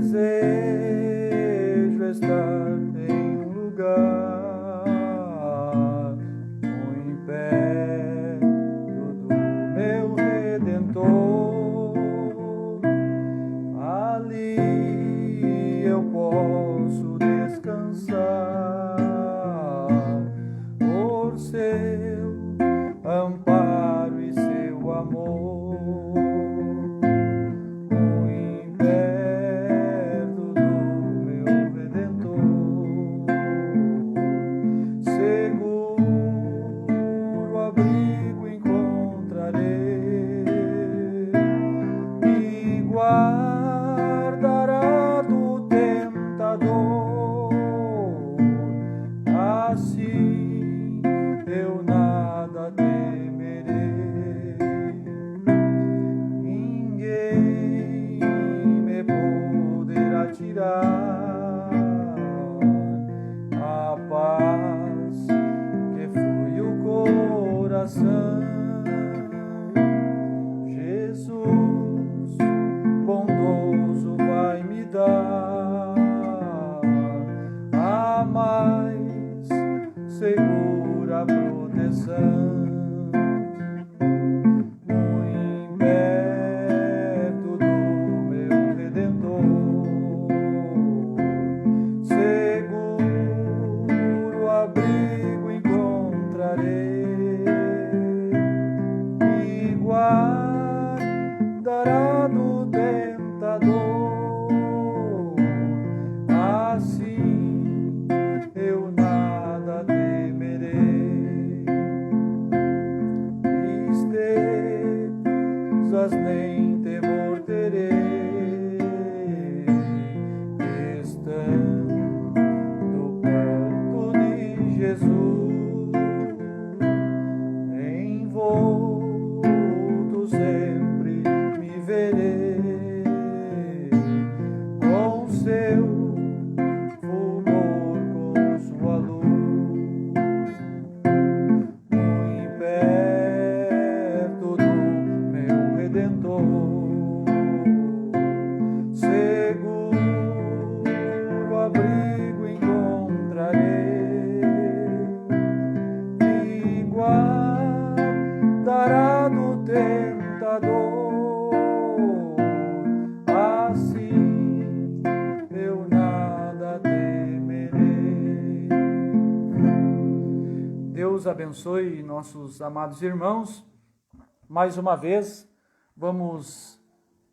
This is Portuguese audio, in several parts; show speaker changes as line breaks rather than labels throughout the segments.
desejo estar em um lugar muito perto do meu Redentor. Ali eu posso descansar por seu amparo e seu amor. Guardará do tentador, assim eu nada temerei. Ninguém me poderá tirar a paz que flui o coração. Jesus bondoso vai me dar a mais segura proteção. Muito perto do meu Redentor, seguro abrigo encontrarei e guardará do tentador, assim eu nada temerei. Tristezas nem temor terei, estando perto de Jesus, envolto sempre me verei com seu fulgor, com sua luz. Muito perto do meu Redentor, seguro abrigo encontrarei e guardará do tentador, assim eu nada temerei. Deus abençoe nossos amados irmãos. Mais uma vez, vamos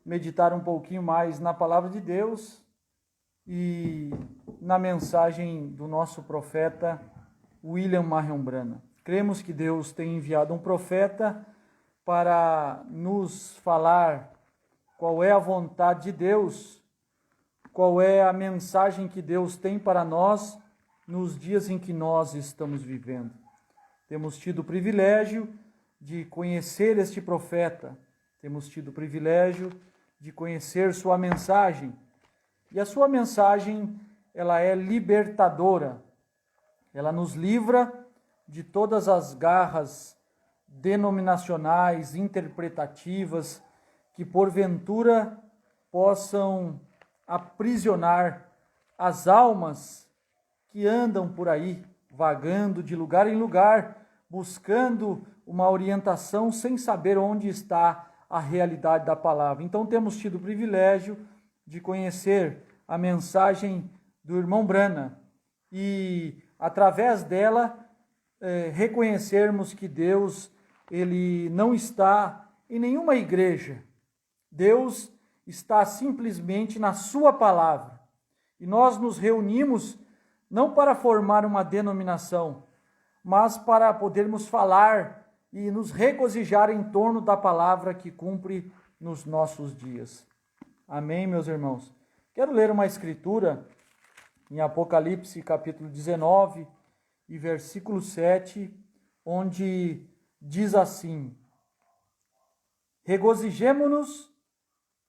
meditar um pouquinho mais na palavra de Deus e na mensagem do nosso profeta William Marion Branham. Cremos que Deus tem enviado um profeta para nos falar qual é a vontade de Deus, qual é a mensagem que Deus tem para nós nos dias em que nós estamos vivendo. Temos tido o privilégio de conhecer este profeta, temos tido o privilégio de conhecer sua mensagem, e a sua mensagem, ela é libertadora, ela nos livra de todas as garras denominacionais, interpretativas, que porventura possam aprisionar as almas que andam por aí, vagando de lugar em lugar, buscando uma orientação sem saber onde está a realidade da palavra. Então temos tido o privilégio de conhecer a mensagem do irmão Branham e, através dela, reconhecermos que Deus, ele não está em nenhuma igreja. Deus está simplesmente na sua palavra. E nós nos reunimos não para formar uma denominação, mas para podermos falar e nos regozijar em torno da palavra que cumpre nos nossos dias. Amém, meus irmãos? Quero ler uma escritura em Apocalipse, capítulo 19, e versículo 7, onde diz assim: regozijemo-nos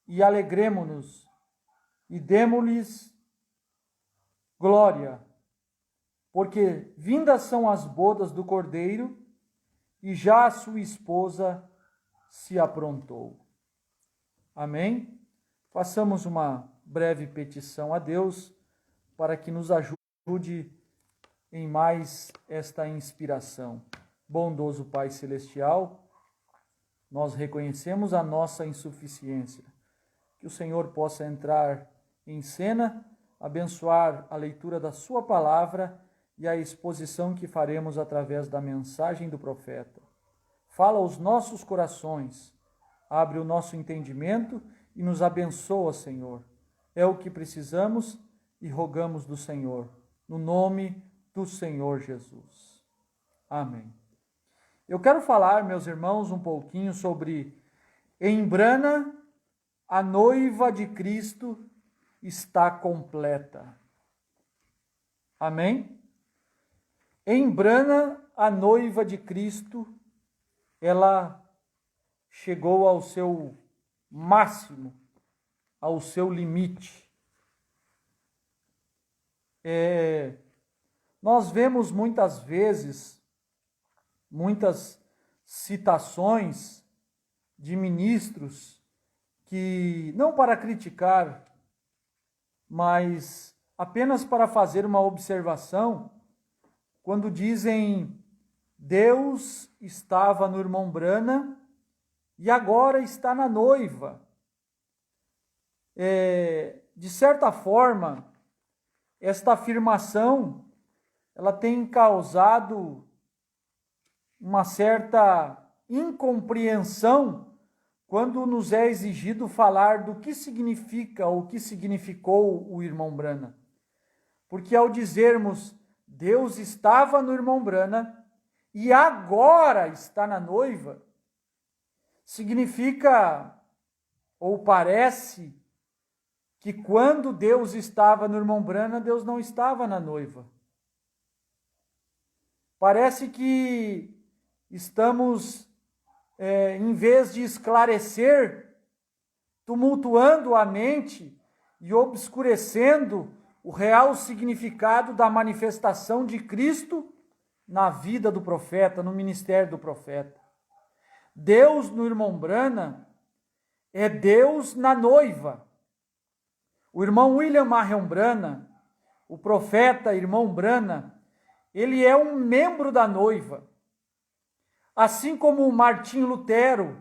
e alegremo-nos e demo-lhes glória, porque vindas são as bodas do Cordeiro e já a sua esposa se aprontou. Amém? Façamos uma breve petição a Deus para que nos ajude em mais esta inspiração. Bondoso Pai Celestial, nós reconhecemos a nossa insuficiência. Que o Senhor possa entrar em cena, abençoar a leitura da sua palavra e a exposição que faremos através da mensagem do profeta. Fala aos nossos corações, abre o nosso entendimento e nos abençoa, Senhor. É o que precisamos e rogamos do Senhor, no nome do Senhor Jesus. Amém. Eu quero falar, meus irmãos, um pouquinho sobre em Brana, a noiva de Cristo está completa. Amém? Em Brana, a noiva de Cristo, ela chegou ao seu máximo, ao seu limite. Nós vemos muitas vezes, muitas citações de ministros que, não para criticar, mas apenas para fazer uma observação, quando dizem Deus estava no irmão Brana e agora está na noiva. De certa forma, esta afirmação ela tem causado uma certa incompreensão quando nos é exigido falar do que significa ou o que significou o irmão Brana. Porque ao dizermos Deus estava no irmão Brana e agora está na noiva, significa ou parece que quando Deus estava no irmão Brana, Deus não estava na noiva. Parece que estamos, em vez de esclarecer, tumultuando a mente e obscurecendo o real significado da manifestação de Cristo na vida do profeta, no ministério do profeta. Deus no irmão Brana é Deus na noiva. O irmão William Marion Brana, o profeta irmão Brana, ele é um membro da noiva. Assim como Martim Lutero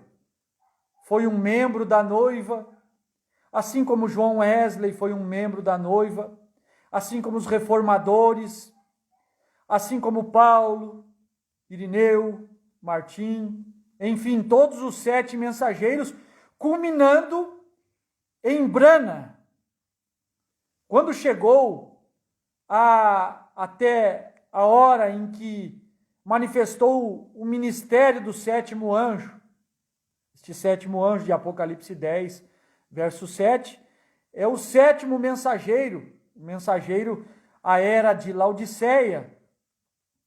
foi um membro da noiva, assim como João Wesley foi um membro da noiva, assim como os reformadores, assim como Paulo, Irineu, Martim, enfim, todos os 7 mensageiros, culminando em Brana. Quando chegou até a hora em que manifestou o ministério do 7º anjo, este 7º anjo de Apocalipse 10, verso 7, é o 7º mensageiro, o mensageiro à era de Laodiceia.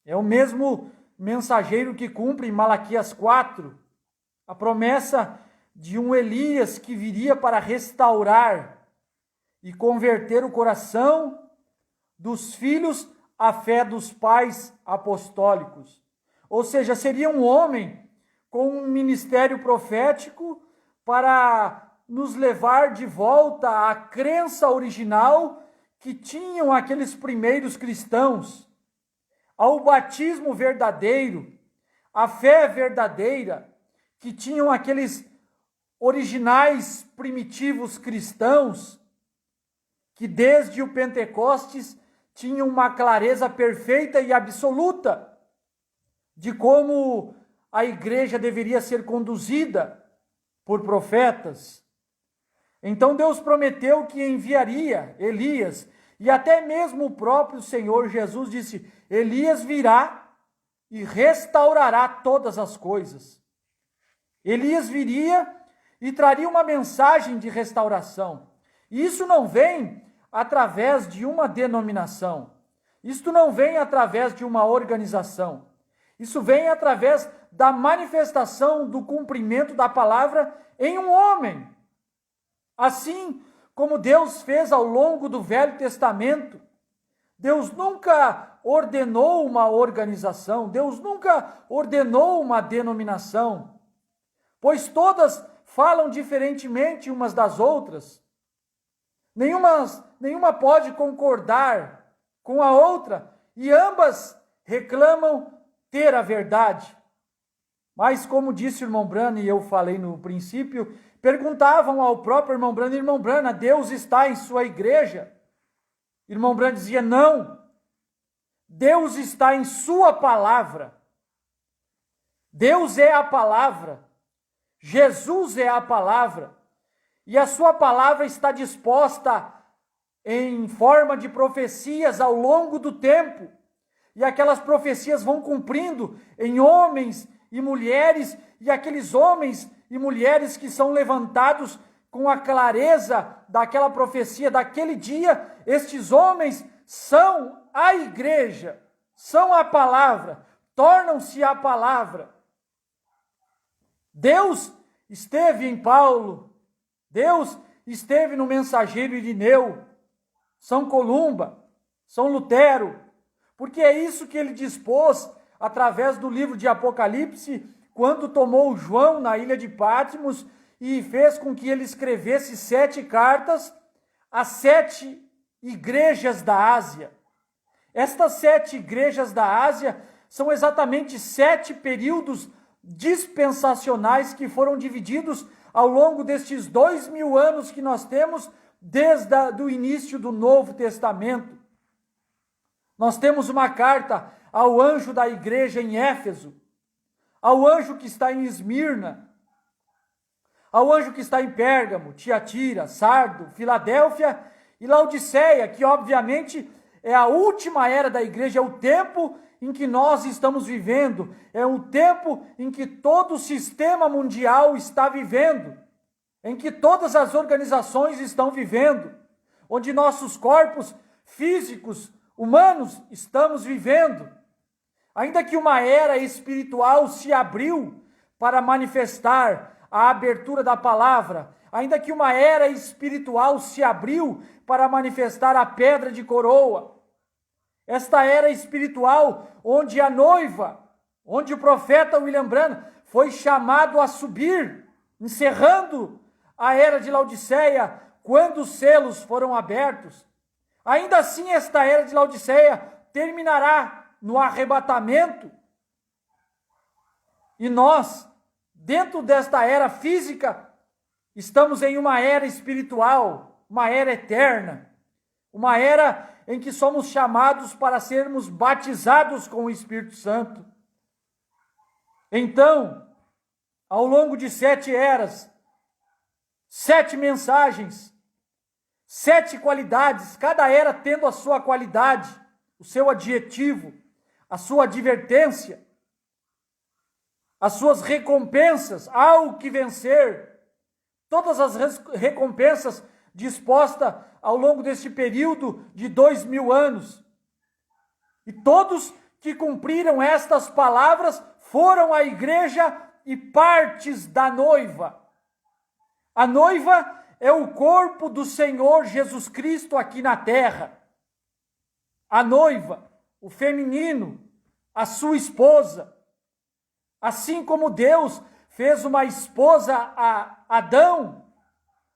É o mesmo mensageiro que cumpre em Malaquias 4, a promessa de um Elias que viria para restaurar e converter o coração dos filhos à fé dos pais apostólicos. Ou seja, seria um homem com um ministério profético para nos levar de volta à crença original que tinham aqueles primeiros cristãos, ao batismo verdadeiro, à fé verdadeira que tinham aqueles originais primitivos cristãos, que desde o Pentecostes tinham uma clareza perfeita e absoluta de como a igreja deveria ser conduzida por profetas. Então Deus prometeu que enviaria Elias, e até mesmo o próprio Senhor Jesus disse: Elias virá e restaurará todas as coisas. Elias viria e traria uma mensagem de restauração. E isso não vem através de uma denominação. Isto não vem através de uma organização. Isso vem através da manifestação do cumprimento da palavra em um homem. Assim como Deus fez ao longo do Velho Testamento, Deus nunca ordenou uma organização, Deus nunca ordenou uma denominação, pois todas falam diferentemente umas das outras. Nenhuma pode concordar com a outra e ambas reclamam ter a verdade. Mas, como disse o irmão Brana, e eu falei no princípio, perguntavam ao próprio irmão Brana, Deus está em sua igreja? Irmão Brana dizia, não, Deus está em sua palavra. Deus é a palavra, Jesus é a palavra, e a sua palavra está disposta em forma de profecias ao longo do tempo, e aquelas profecias vão cumprindo em homens e mulheres, e aqueles homens e mulheres que são levantados com a clareza daquela profecia daquele dia, estes homens são a igreja, são a palavra, tornam-se a palavra. Deus esteve em Paulo, Deus esteve no mensageiro Irineu, São Columba, São Lutero, porque é isso que ele dispôs através do livro de Apocalipse, quando tomou João na ilha de Patmos e fez com que ele escrevesse 7 cartas às 7 igrejas da Ásia. Estas 7 igrejas da Ásia são exatamente 7 períodos dispensacionais que foram divididos ao longo destes 2000 anos que nós temos desde o início do Novo Testamento. Nós temos uma carta ao anjo da igreja em Éfeso, ao anjo que está em Esmirna, ao anjo que está em Pérgamo, Tiatira, Sardo, Filadélfia e Laodiceia, que obviamente é a última era da igreja, é o tempo em que nós estamos vivendo, é o tempo em que todo o sistema mundial está vivendo, em que todas as organizações estão vivendo, onde nossos corpos físicos, humanos, estamos vivendo. Ainda que uma era espiritual se abriu para manifestar a abertura da palavra, ainda que uma era espiritual se abriu para manifestar a pedra de coroa, esta era espiritual onde a noiva, onde o profeta William Branham foi chamado a subir, encerrando a era de Laodiceia, quando os selos foram abertos. Ainda assim, esta era de Laodiceia terminará no arrebatamento. E nós, dentro desta era física, estamos em uma era espiritual, uma era eterna, uma era em que somos chamados para sermos batizados com o Espírito Santo. Então, ao longo de 7 eras, 7 mensagens, 7 qualidades, cada era tendo a sua qualidade, o seu adjetivo, a sua advertência, as suas recompensas, ao que vencer, todas as recompensas dispostas ao longo deste período de 2000 anos. E todos que cumpriram estas palavras foram a igreja e partes da noiva. A noiva é o corpo do Senhor Jesus Cristo aqui na terra. A noiva, o feminino, a sua esposa. Assim como Deus fez uma esposa a Adão,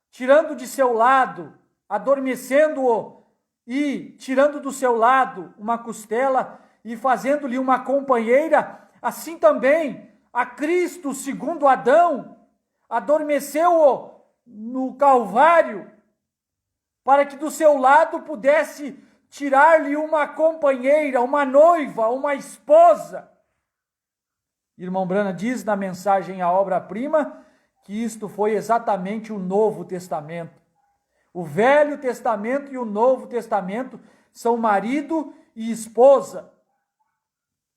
tirando de seu lado, adormecendo-o e tirando do seu lado uma costela e fazendo-lhe uma companheira, assim também a Cristo, segundo Adão, adormeceu-o no Calvário, para que do seu lado pudesse tirar-lhe uma companheira, uma noiva, uma esposa. Irmão Brana diz na mensagem A Obra-Prima que isto foi exatamente o Novo Testamento. O Velho Testamento e o Novo Testamento são marido e esposa.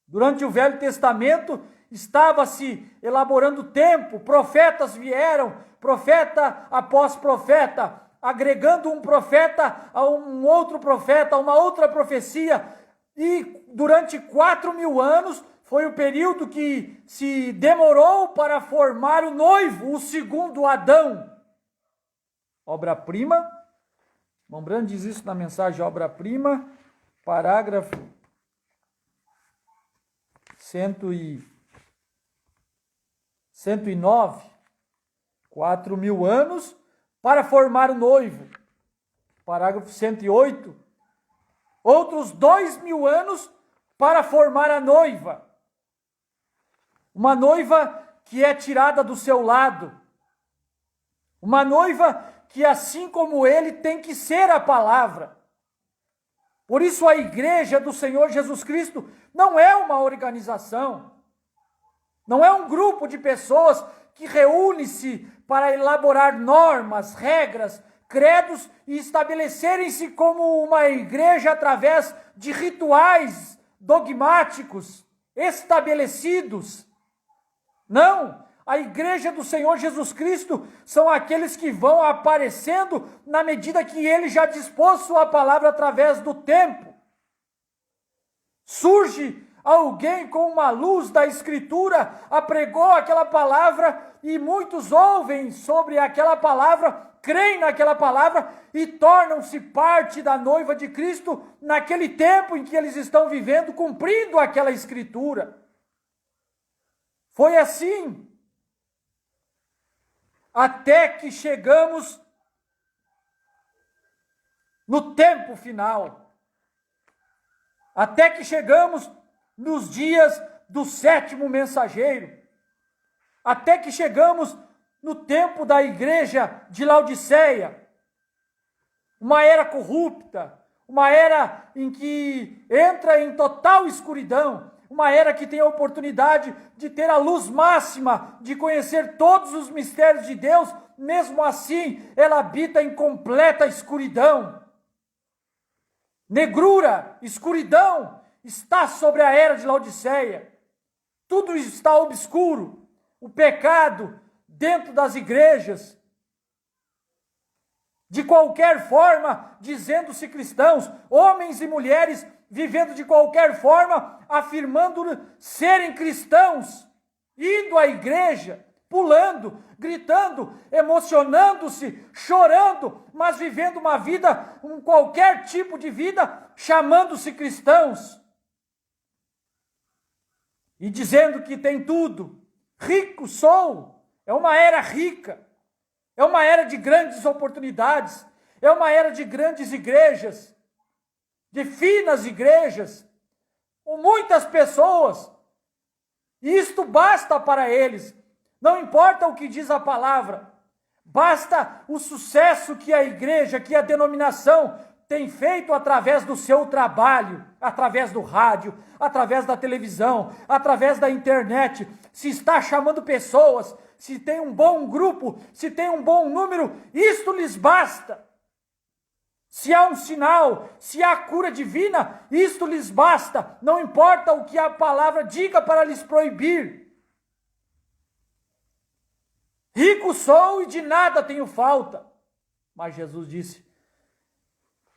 Durante o Velho Testamento estava-se elaborando tempo, profetas vieram, profeta após profeta, agregando um profeta a um outro profeta, a uma outra profecia, e durante 4000 anos foi o período que se demorou para formar o noivo, o segundo Adão. Obra-prima, irmão Brando diz isso na mensagem Obra-prima, parágrafo 109, 4000 anos para formar o noivo. parágrafo 108, outros 2000 anos para formar a noiva. Uma noiva que é tirada do seu lado. Uma noiva que, assim como ele, tem que ser a palavra. Por isso a igreja do Senhor Jesus Cristo não é uma organização, não é um grupo de pessoas que reúne-se para elaborar normas, regras, credos e estabelecerem-se como uma igreja através de rituais dogmáticos estabelecidos. Não, a igreja do Senhor Jesus Cristo são aqueles que vão aparecendo na medida que ele já dispôs sua palavra através do tempo. Surge alguém com uma luz da Escritura, apregou aquela palavra e muitos ouvem sobre aquela palavra, creem naquela palavra e tornam-se parte da noiva de Cristo naquele tempo em que eles estão vivendo, cumprindo aquela Escritura. Foi assim, até que chegamos no tempo final, até que chegamos nos dias do sétimo mensageiro, até que chegamos no tempo da igreja de Laodiceia, uma era corrupta, uma era em que entra em total escuridão, uma era que tem a oportunidade de ter a luz máxima, de conhecer todos os mistérios de Deus, mesmo assim ela habita em completa escuridão. Negrura, escuridão, está sobre a era de Laodiceia. Tudo está obscuro. O pecado dentro das igrejas, de qualquer forma, dizendo-se cristãos, homens e mulheres vivendo de qualquer forma, afirmando serem cristãos, indo à igreja, pulando, gritando, emocionando-se, chorando, mas vivendo uma vida, qualquer tipo de vida, chamando-se cristãos. E dizendo que tem tudo. Rico sou. É uma era rica. É uma era de grandes oportunidades. É uma era de grandes igrejas. De finas igrejas. Com muitas pessoas. E isto basta para eles. Não importa o que diz a palavra. Basta o sucesso que a igreja, que a denominação tem feito através do seu trabalho, através do rádio, através da televisão, através da internet. Se está chamando pessoas, se tem um bom grupo, se tem um bom número, isto lhes basta. Se há um sinal, se há cura divina, isto lhes basta. Não importa o que a palavra diga para lhes proibir. Rico sou e de nada tenho falta. Mas Jesus disse: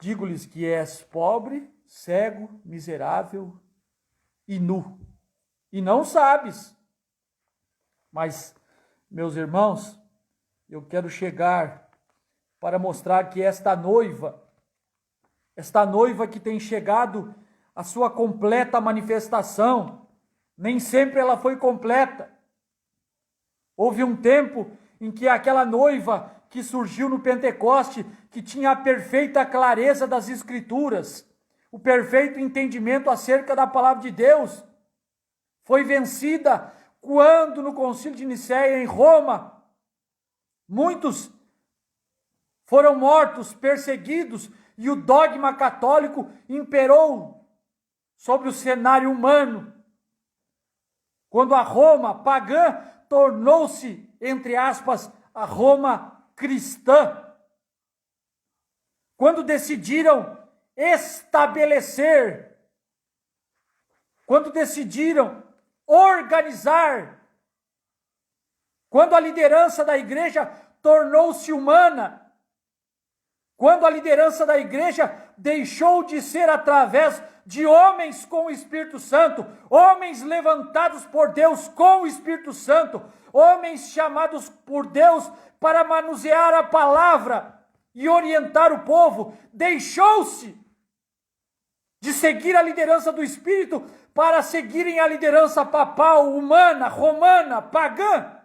digo-lhes que és pobre, cego, miserável e nu. E não sabes. Mas, meus irmãos, eu quero chegar para mostrar que esta noiva que tem chegado à sua completa manifestação, nem sempre ela foi completa. Houve um tempo em que aquela noiva que surgiu no Pentecoste, que tinha a perfeita clareza das Escrituras, o perfeito entendimento acerca da palavra de Deus, foi vencida quando no Concílio de Nicéia em Roma, muitos foram mortos, perseguidos, e o dogma católico imperou sobre o cenário humano. Quando a Roma pagã tornou-se, entre aspas, a Roma cristã. Quando decidiram estabelecer, quando decidiram organizar, quando a liderança da igreja tornou-se humana, quando a liderança da igreja deixou de ser através de homens com o Espírito Santo, homens levantados por Deus com o Espírito Santo, homens chamados por Deus para manusear a palavra e orientar o povo, deixou-se de seguir a liderança do Espírito para seguirem a liderança papal, humana, romana, pagã,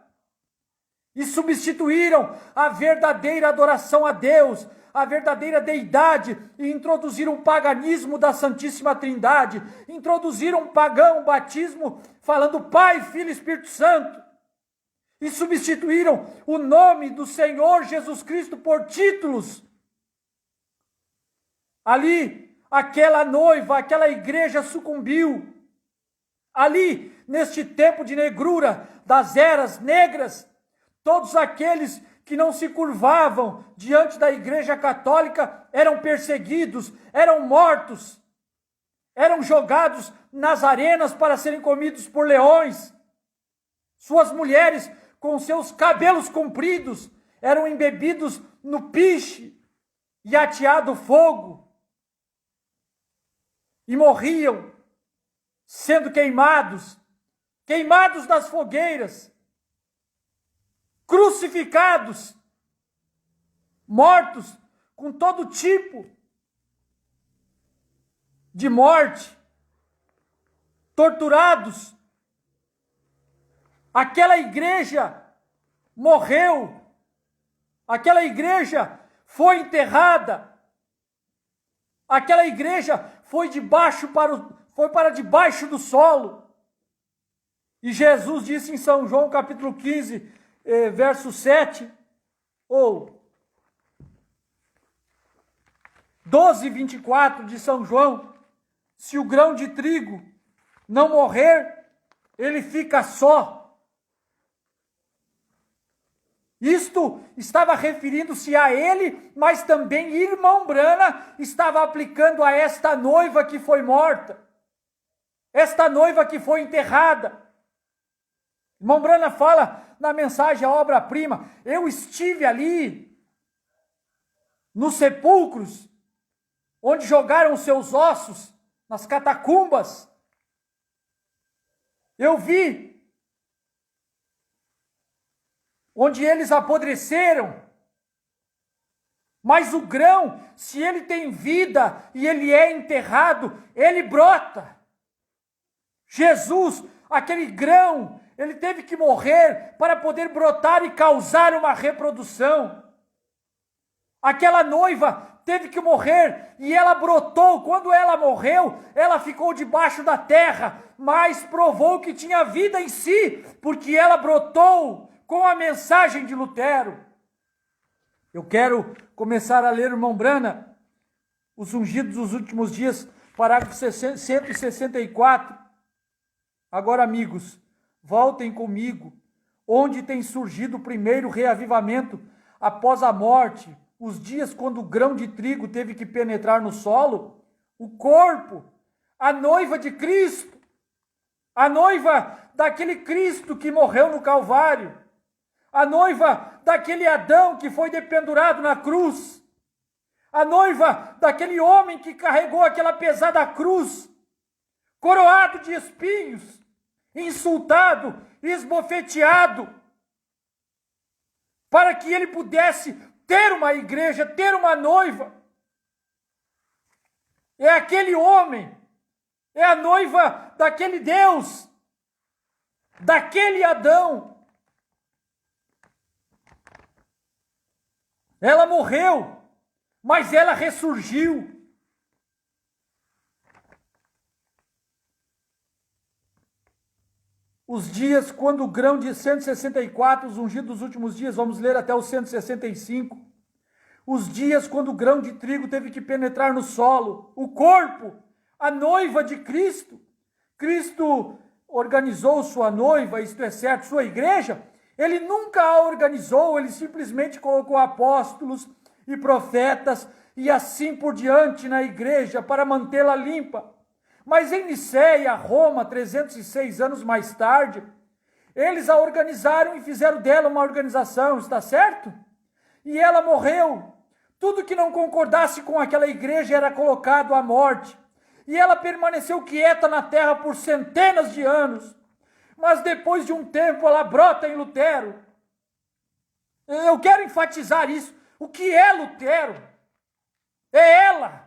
e substituíram a verdadeira adoração a Deus, a verdadeira deidade e introduziram um paganismo da Santíssima Trindade, introduziram um pagão, um batismo, falando Pai, Filho e Espírito Santo, e substituíram o nome do Senhor Jesus Cristo por títulos. Ali, aquela noiva, aquela igreja sucumbiu. Ali, neste tempo de negrura, das eras negras, todos aqueles que não se curvavam diante da Igreja Católica eram perseguidos, eram mortos, eram jogados nas arenas para serem comidos por leões. Suas mulheres, com seus cabelos compridos, eram embebidos no piche e ateado fogo, e morriam sendo queimados nas fogueiras, crucificados, mortos com todo tipo de morte, torturados. Aquela igreja morreu, aquela igreja foi enterrada, aquela igreja foi para debaixo do solo. E Jesus disse em São João capítulo 15, verso 7, ou 12, 24 de São João, se o grão de trigo não morrer, ele fica só. Isto estava referindo-se a ele, mas também irmão Brana estava aplicando a esta noiva que foi morta, esta noiva que foi enterrada. Irmão Brana fala na mensagem A Obra-Prima, eu estive ali nos sepulcros, onde jogaram os seus ossos, nas catacumbas. Eu vi onde eles apodreceram. Mas o grão, se ele tem vida e ele é enterrado, ele brota. Jesus, aquele grão, ele teve que morrer para poder brotar e causar uma reprodução. Aquela noiva teve que morrer e ela brotou. Quando ela morreu, ela ficou debaixo da terra, mas provou que tinha vida em si, porque ela brotou com a mensagem de Lutero. Eu quero começar a ler, irmão Brana, Os Ungidos dos Últimos Dias, parágrafo 164. Agora, amigos, voltem comigo, onde tem surgido o primeiro reavivamento após a morte, os dias quando o grão de trigo teve que penetrar no solo, o corpo, a noiva de Cristo, a noiva daquele Cristo que morreu no Calvário, a noiva daquele Adão que foi dependurado na cruz, a noiva daquele homem que carregou aquela pesada cruz, coroado de espinhos, insultado, esbofeteado, para que ele pudesse ter uma igreja, ter uma noiva. É aquele homem, é a noiva daquele Deus, daquele Adão. Ela morreu, mas ela ressurgiu. Os dias quando o grão de 164, os ungidos dos últimos dias, vamos ler até os 165. Os dias quando o grão de trigo teve que penetrar no solo, o corpo, a noiva de Cristo. Cristo organizou sua noiva, isto é certo, sua igreja. Ele nunca a organizou, ele simplesmente colocou apóstolos e profetas e assim por diante na igreja para mantê-la limpa. Mas em Niceia, Roma, 306 anos mais tarde, eles a organizaram e fizeram dela uma organização, está certo? E ela morreu. Tudo que não concordasse com aquela igreja era colocado à morte. E ela permaneceu quieta na terra por centenas de anos. Mas depois de um tempo ela brota em Lutero. Eu quero enfatizar isso. O que é Lutero? É ela.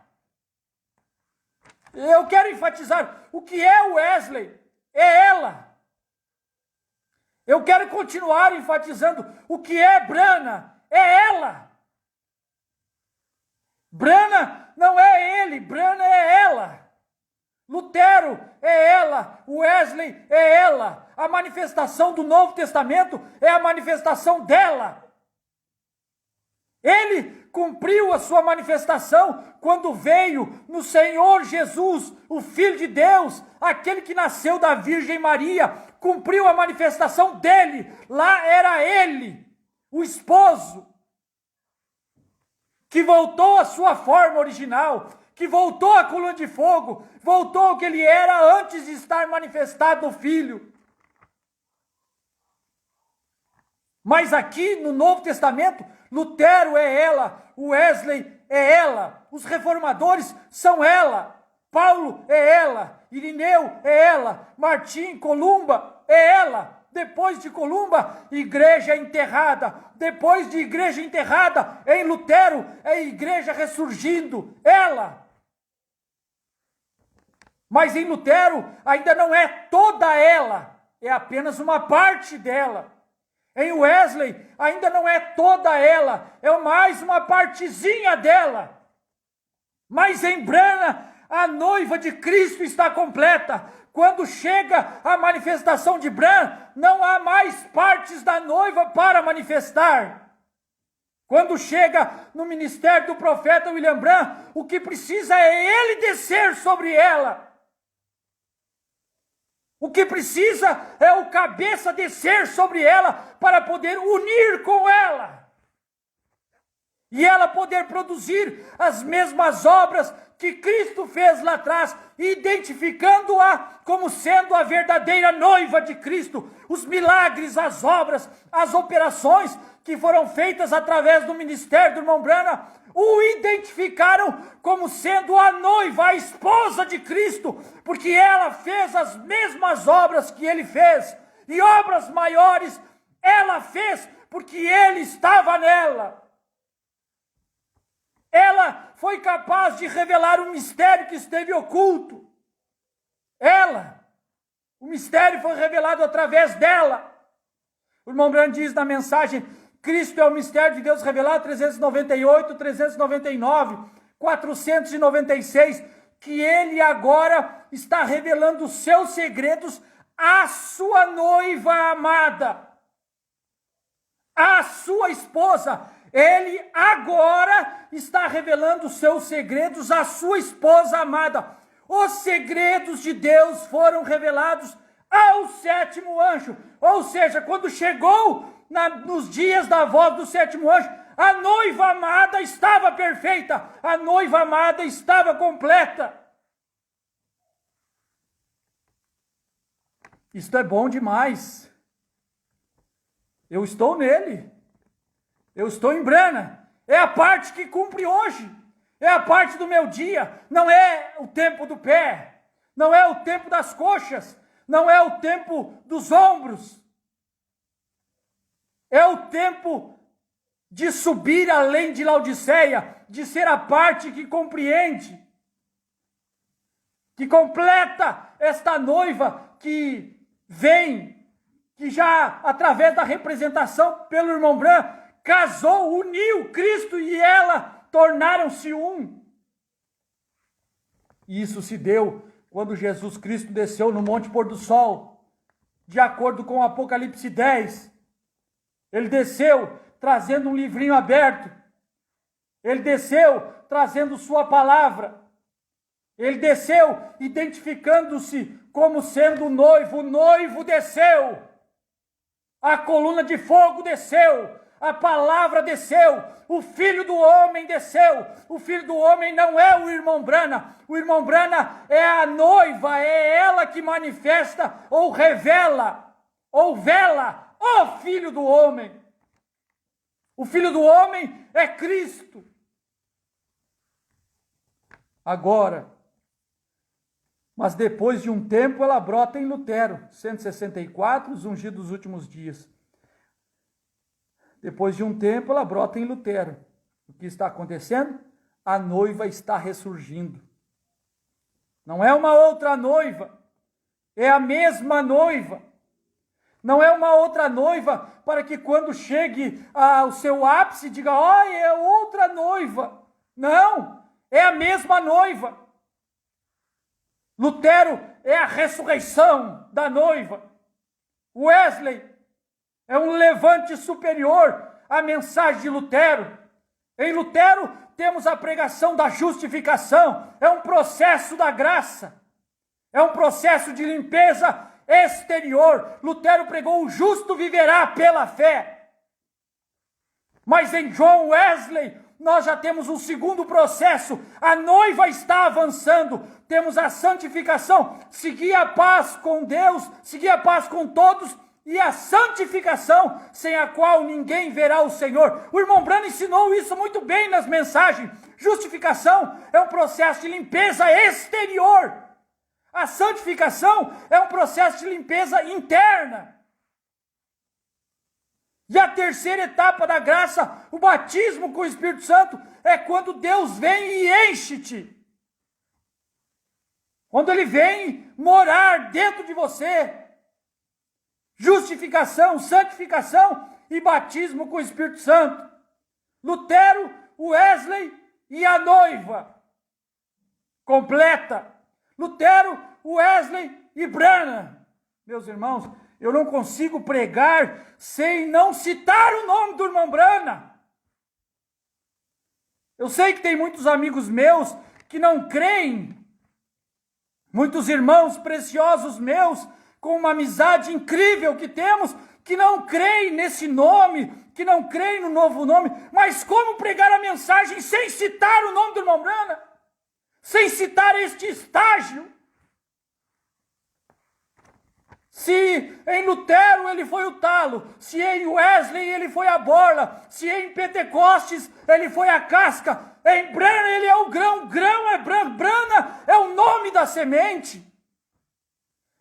Eu quero enfatizar o que é Wesley. É ela. Eu quero continuar enfatizando o que é Brana. É ela. Brana não é ele, Brana é ela. Lutero é ela, Wesley é ela. A manifestação do Novo Testamento é a manifestação dela. Ele cumpriu a sua manifestação quando veio no Senhor Jesus, o Filho de Deus, aquele que nasceu da Virgem Maria, cumpriu a manifestação dele. Lá era ele, o esposo, que voltou à sua forma original, que voltou à coluna de fogo, voltou ao que ele era antes de estar manifestado no Filho. Mas aqui no Novo Testamento, Lutero é ela, Wesley é ela, os reformadores são ela, Paulo é ela, Irineu é ela, Martim, Columba é ela. Depois de Columba, igreja enterrada. Depois de igreja enterrada, em Lutero, é a igreja ressurgindo, ela. Mas em Lutero ainda não é toda ela, é apenas uma parte dela. Em Wesley ainda não é toda ela, é mais uma partezinha dela. Mas em Brana, a noiva de Cristo está completa. Quando chega a manifestação de Branham, não há mais partes da noiva para manifestar. Quando chega no ministério do profeta William Branham, o que precisa é ele descer sobre ela. O que precisa é o cabeça descer sobre ela para poder unir com ela. E ela poder produzir as mesmas obras que Cristo fez lá atrás, identificando-a como sendo a verdadeira noiva de Cristo. Os milagres, as obras, as operações que foram feitas através do ministério do irmão Branham, o identificaram como sendo a noiva, a esposa de Cristo, porque ela fez as mesmas obras que ele fez, e obras maiores ela fez porque ele estava nela. Ela foi capaz de revelar um mistério que esteve oculto. O mistério foi revelado através dela. O irmão Branham diz na mensagem: Cristo é o mistério de Deus revelado, 398, 399, 496, que ele agora está revelando os seus segredos à sua noiva amada, à sua esposa. Ele agora está revelando os seus segredos à sua esposa amada. Os segredos de Deus foram revelados ao sétimo anjo. Ou seja, quando chegou nos dias da voz do sétimo anjo, a noiva amada estava perfeita, a noiva amada estava completa. Isto é bom demais. Eu estou nele. Eu estou em Branham. É a parte que cumpre hoje. É a parte do meu dia. Não é o tempo do pé. Não é o tempo das coxas. Não é o tempo dos ombros. É o tempo de subir além de Laodiceia, de ser a parte que compreende, que completa esta noiva que vem, que já através da representação pelo irmão Branham, casou, uniu Cristo e ela, tornaram-se um. E isso se deu quando Jesus Cristo desceu no Monte Pôr do Sol, de acordo com o Apocalipse 10. Ele desceu trazendo um livrinho aberto. Ele desceu trazendo sua palavra. Ele desceu identificando-se como sendo o noivo. O noivo desceu. A coluna de fogo desceu. A palavra desceu, o Filho do Homem desceu. O Filho do Homem não é o irmão Branham. O irmão Branham é a noiva, é ela que manifesta ou revela, ou vela o Filho do Homem. O Filho do Homem é Cristo. Agora, mas depois de um tempo ela brota em Lutero, 164, os ungidos dos últimos dias. Depois de um tempo, ela brota em Lutero. O que está acontecendo? A noiva está ressurgindo. Não é uma outra noiva, é a mesma noiva. Não é uma outra noiva para que quando chegue ao seu ápice, diga, é outra noiva. Não, é a mesma noiva. Lutero é a ressurreição da noiva. Wesley é um levante superior à mensagem de Lutero. Em Lutero temos a pregação da justificação, é um processo da graça, é um processo de limpeza exterior. Lutero pregou: o justo viverá pela fé. Mas em John Wesley nós já temos um segundo processo. A noiva está avançando, temos a santificação, seguir a paz com Deus, seguir a paz com todos, e a santificação, sem a qual ninguém verá o Senhor. O irmão Branham ensinou isso muito bem nas mensagens. Justificação é um processo de limpeza exterior. A santificação é um processo de limpeza interna. E a terceira etapa da graça, o batismo com o Espírito Santo, é quando Deus vem e enche-te. Quando Ele vem morar dentro de você. Justificação, santificação e batismo com o Espírito Santo. Lutero, Wesley e a noiva completa. Lutero, Wesley e Branham. Meus irmãos, eu não consigo pregar sem não citar o nome do irmão Branham. Eu sei que tem muitos amigos meus que não creem, muitos irmãos preciosos meus, com uma amizade incrível que temos, que não creem nesse nome, que não creem no novo nome. Mas como pregar a mensagem sem citar o nome do irmão Branham? Sem citar este estágio? Se em Lutero ele foi o talo, se em Wesley ele foi a borla, se em Pentecostes ele foi a casca, em Branham ele é o grão, grão é Branham, Branham é o nome da semente.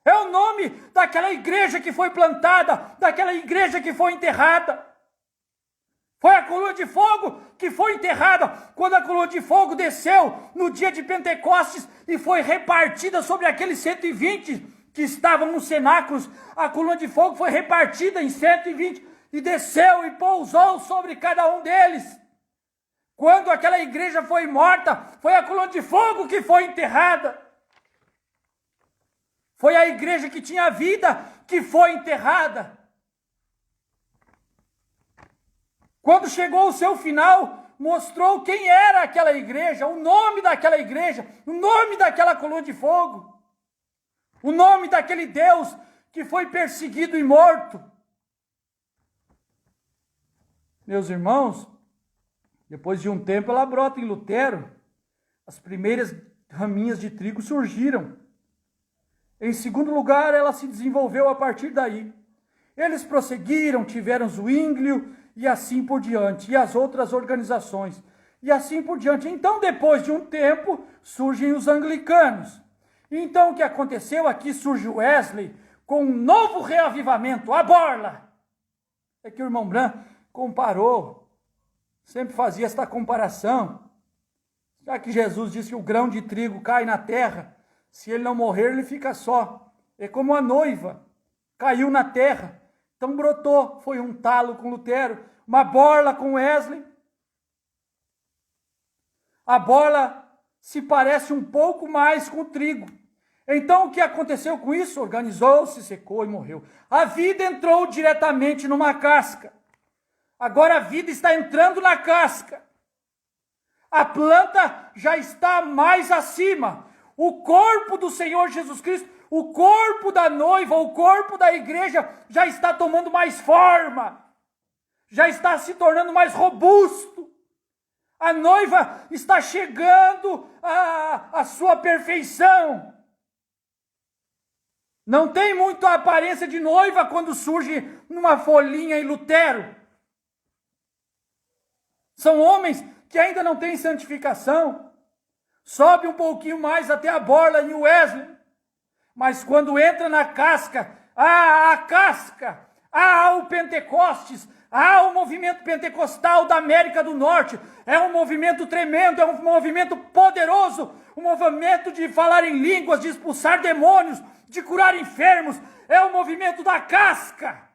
É o nome daquela igreja que foi plantada, daquela igreja que foi enterrada. Foi a coluna de fogo que foi enterrada. Quando a coluna de fogo desceu no dia de Pentecostes e foi repartida sobre aqueles 120 que estavam nos cenáculos, a coluna de fogo foi repartida em 120 e desceu e pousou sobre cada um deles. Quando aquela igreja foi morta, foi a coluna de fogo que foi enterrada. Foi a igreja que tinha vida que foi enterrada. Quando chegou o seu final, mostrou quem era aquela igreja, o nome daquela igreja, o nome daquela coluna de fogo, o nome daquele Deus que foi perseguido e morto. Meus irmãos, depois de um tempo ela brota em Lutero. As primeiras raminhas de trigo surgiram. Em segundo lugar, ela se desenvolveu a partir daí. Eles prosseguiram, tiveram Zwinglio e assim por diante, e as outras organizações, e assim por diante. Então, depois de um tempo, surgem os anglicanos. Então, o que aconteceu aqui? Surge Wesley com um novo reavivamento, a borla. É que o irmão Branham comparou, sempre fazia esta comparação, já que Jesus disse que o grão de trigo cai na terra, se ele não morrer, ele fica só. É como a noiva, caiu na terra, então brotou, foi um talo com Lutero, uma borla com Wesley. A borla se parece um pouco mais com o trigo. Então o que aconteceu com isso? Organizou-se, secou e morreu. A vida entrou diretamente numa casca. Agora a vida está entrando na casca. A planta já está mais acima. O corpo do Senhor Jesus Cristo, o corpo da noiva, o corpo da igreja já está tomando mais forma. Já está se tornando mais robusto. A noiva está chegando à sua perfeição. Não tem muito a aparência de noiva quando surge numa folhinha em Lutero. São homens que ainda não têm santificação. Sobe um pouquinho mais até a borla em Wesley. Mas quando entra na casca, a casca, o Pentecostes, o movimento pentecostal da América do Norte. É um movimento tremendo, é um movimento poderoso, um movimento de falar em línguas, de expulsar demônios, de curar enfermos. É o movimento da casca.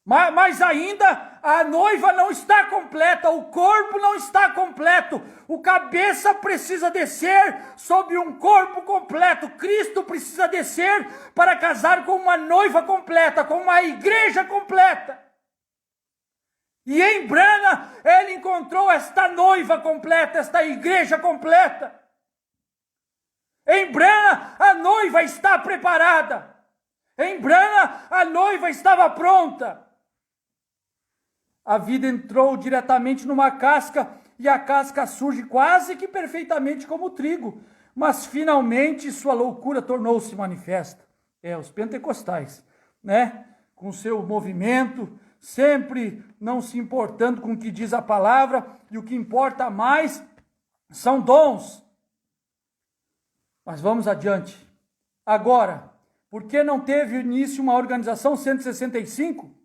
Mas ainda a noiva não está completa, o corpo não está completo, o cabeça precisa descer sobre um corpo completo, Cristo precisa descer para casar com uma noiva completa, com uma igreja completa. E em Brana ele encontrou esta noiva completa, esta igreja completa. Em Brana a noiva está preparada, em Brana a noiva estava pronta. A vida entrou diretamente numa casca e a casca surge quase que perfeitamente como o trigo. Mas finalmente sua loucura tornou-se manifesta. Os pentecostais, né? Com seu movimento, sempre não se importando com o que diz a palavra, e o que importa mais são dons. Mas vamos adiante. Agora, por que não teve início uma organização 165?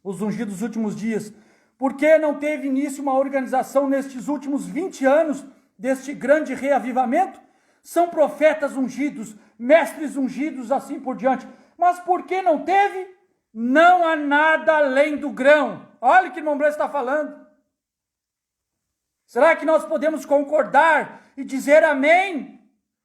Os ungidos dos últimos dias. Por que não teve início uma organização nestes últimos 20 anos deste grande reavivamento? São profetas ungidos, mestres ungidos, assim por diante. Mas por que não teve? Não há nada além do grão. Olha o que o irmão Branham está falando. Será que nós podemos concordar e dizer amém?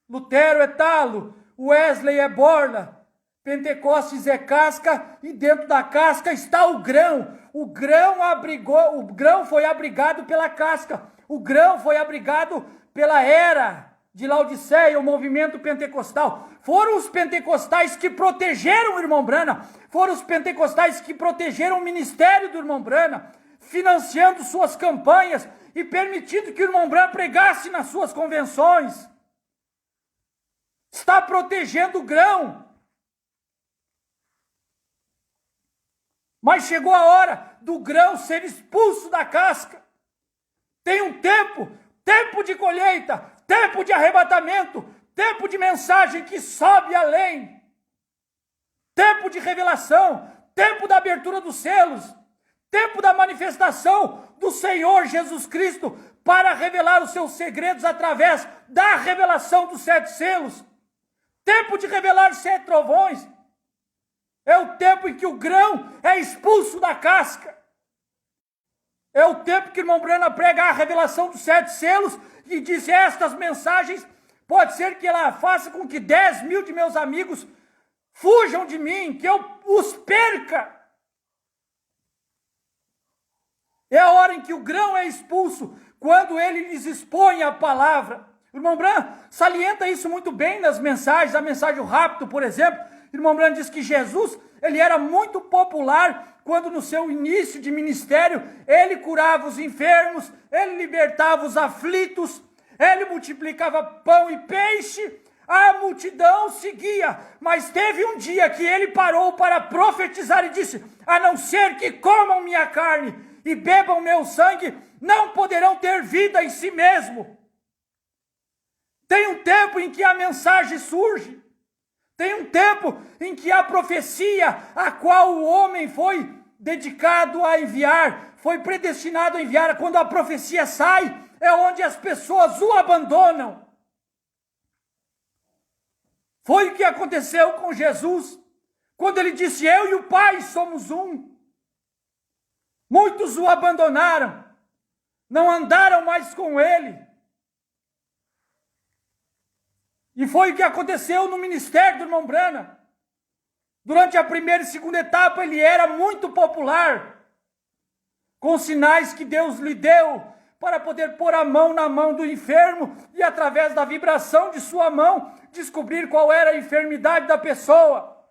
Lutero é talo, Wesley é borla, Pentecostes é casca, e dentro da casca está o grão. O grão foi abrigado pela casca. O grão foi abrigado pela era de Laodiceia, o movimento pentecostal. Foram os pentecostais que protegeram o irmão Branham. Foram os pentecostais que protegeram o ministério do irmão Branham, financiando suas campanhas e permitindo que o irmão Branham pregasse nas suas convenções. Está protegendo o grão. Mas chegou a hora do grão ser expulso da casca. Tem um tempo de colheita, tempo de arrebatamento, tempo de mensagem que sobe além, tempo de revelação, tempo da abertura dos selos, tempo da manifestação do Senhor Jesus Cristo para revelar os seus segredos através da revelação dos 7 selos, tempo de revelar 7 trovões. É o tempo em que o grão é expulso da casca. É o tempo que o irmão Branham prega a revelação dos 7 selos e diz: estas mensagens, pode ser que ela faça com que 10 mil de meus amigos fujam de mim, que eu os perca. É a hora em que o grão é expulso, quando ele lhes expõe a palavra. O irmão Branham salienta isso muito bem nas mensagens, a mensagem rápido, por exemplo. O irmão Branham diz que Jesus, ele era muito popular quando no seu início de ministério, ele curava os enfermos, ele libertava os aflitos, ele multiplicava pão e peixe, a multidão seguia. Mas teve um dia que ele parou para profetizar e disse: a não ser que comam minha carne e bebam meu sangue, não poderão ter vida em si mesmo. Tem um tempo em que a mensagem surge. Tem um tempo em que a profecia a qual o homem foi dedicado a enviar, foi predestinado a enviar, quando a profecia sai, é onde as pessoas o abandonam. Foi o que aconteceu com Jesus, quando ele disse: eu e o Pai somos um. Muitos o abandonaram, não andaram mais com ele. E foi o que aconteceu no ministério do irmão Branham. Durante a primeira e segunda etapa, ele era muito popular, com sinais que Deus lhe deu para poder pôr a mão na mão do enfermo e, através da vibração de sua mão, descobrir qual era a enfermidade da pessoa.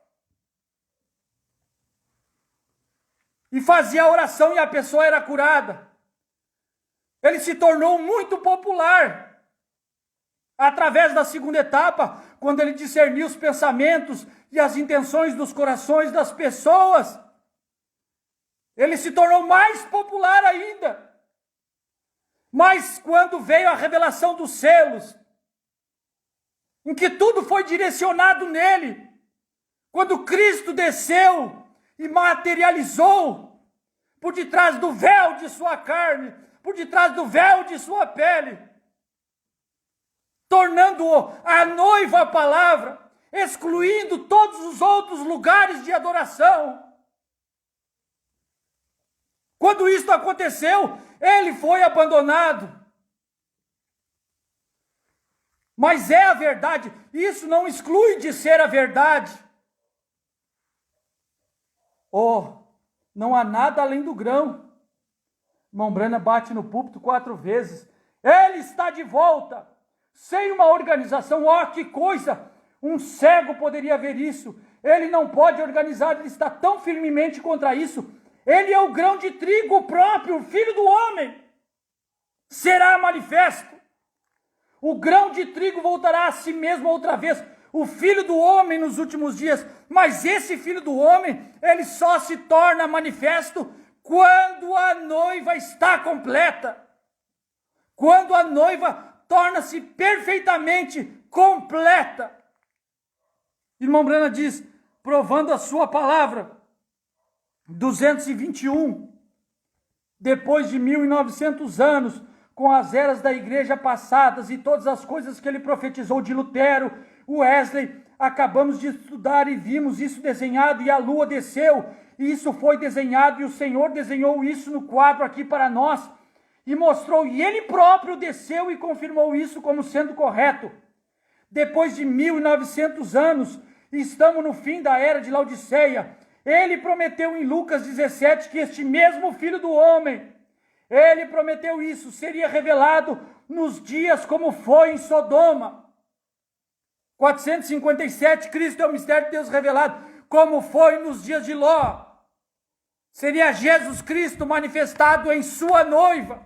E fazia a oração e a pessoa era curada. Ele se tornou muito popular. Através da segunda etapa, quando ele discerniu os pensamentos e as intenções dos corações das pessoas, ele se tornou mais popular ainda. Mas quando veio a revelação dos selos, em que tudo foi direcionado nele, quando Cristo desceu e materializou por detrás do véu de sua carne, por detrás do véu de sua pele, tornando a noiva a palavra, excluindo todos os outros lugares de adoração. Quando isso aconteceu, ele foi abandonado. Mas é a verdade, isso não exclui de ser a verdade. Não há nada além do grão. Irmão Branham bate no púlpito 4 vezes. Ele está de volta, sem uma organização. Que coisa! Um cego poderia ver isso. Ele não pode organizar, ele está tão firmemente contra isso. Ele é o grão de trigo próprio, o Filho do homem. Será manifesto. O grão de trigo voltará a si mesmo outra vez. O Filho do homem nos últimos dias. Mas esse Filho do homem, ele só se torna manifesto quando a noiva está completa. Quando a noiva torna-se perfeitamente completa. Irmão Branham diz, provando a sua palavra, 221, depois de 1900 anos, com as eras da igreja passadas e todas as coisas que ele profetizou de Lutero, Wesley, acabamos de estudar e vimos isso desenhado, e a lua desceu, e isso foi desenhado, e o Senhor desenhou isso no quadro aqui para nós, e mostrou, e ele próprio desceu e confirmou isso como sendo correto. Depois de 1900 anos, estamos no fim da era de Laodiceia. Ele prometeu em Lucas 17 que este mesmo Filho do homem, ele prometeu isso, seria revelado nos dias como foi em Sodoma. 457, Cristo é o mistério de Deus revelado, como foi nos dias de Ló. Seria Jesus Cristo manifestado em sua noiva.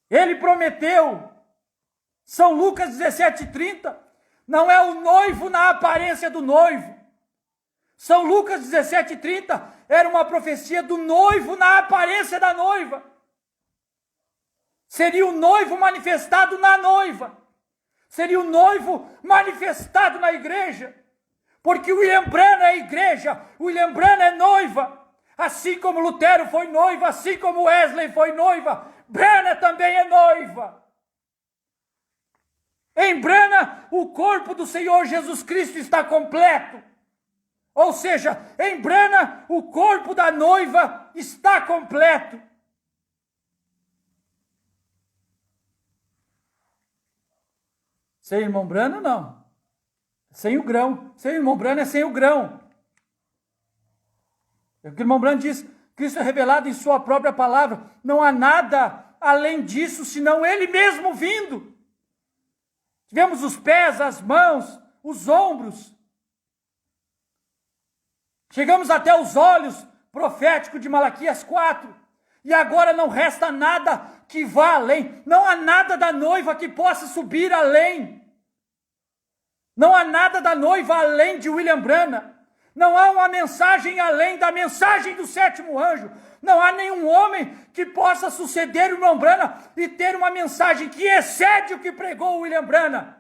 Ele prometeu, São Lucas 17:30, não é o noivo na aparência do noivo. São Lucas 17:30 era uma profecia do noivo na aparência da noiva. Seria o noivo manifestado na noiva. Seria o noivo manifestado na igreja. Porque William Branham é igreja, William Branham é noiva. Assim como Lutero foi noiva, assim como Wesley foi noiva, Branham também é noiva. Em Branham, o corpo do Senhor Jesus Cristo está completo. Ou seja, em Branham, o corpo da noiva está completo. Sem irmão Branham, não. Sem o grão. Sem irmão Branham é sem o grão. O que o irmão Branham diz, Cristo é revelado em sua própria palavra. Não há nada além disso, senão ele mesmo vindo. Tivemos os pés, as mãos, os ombros. Chegamos até os olhos proféticos de Malaquias 4. E agora não resta nada que vá além. Não há nada da noiva que possa subir além. Não há nada da noiva além de William Branham. Não há uma mensagem além da mensagem do sétimo anjo. Não há nenhum homem que possa suceder o irmão Branham e ter uma mensagem que excede o que pregou o William Branham.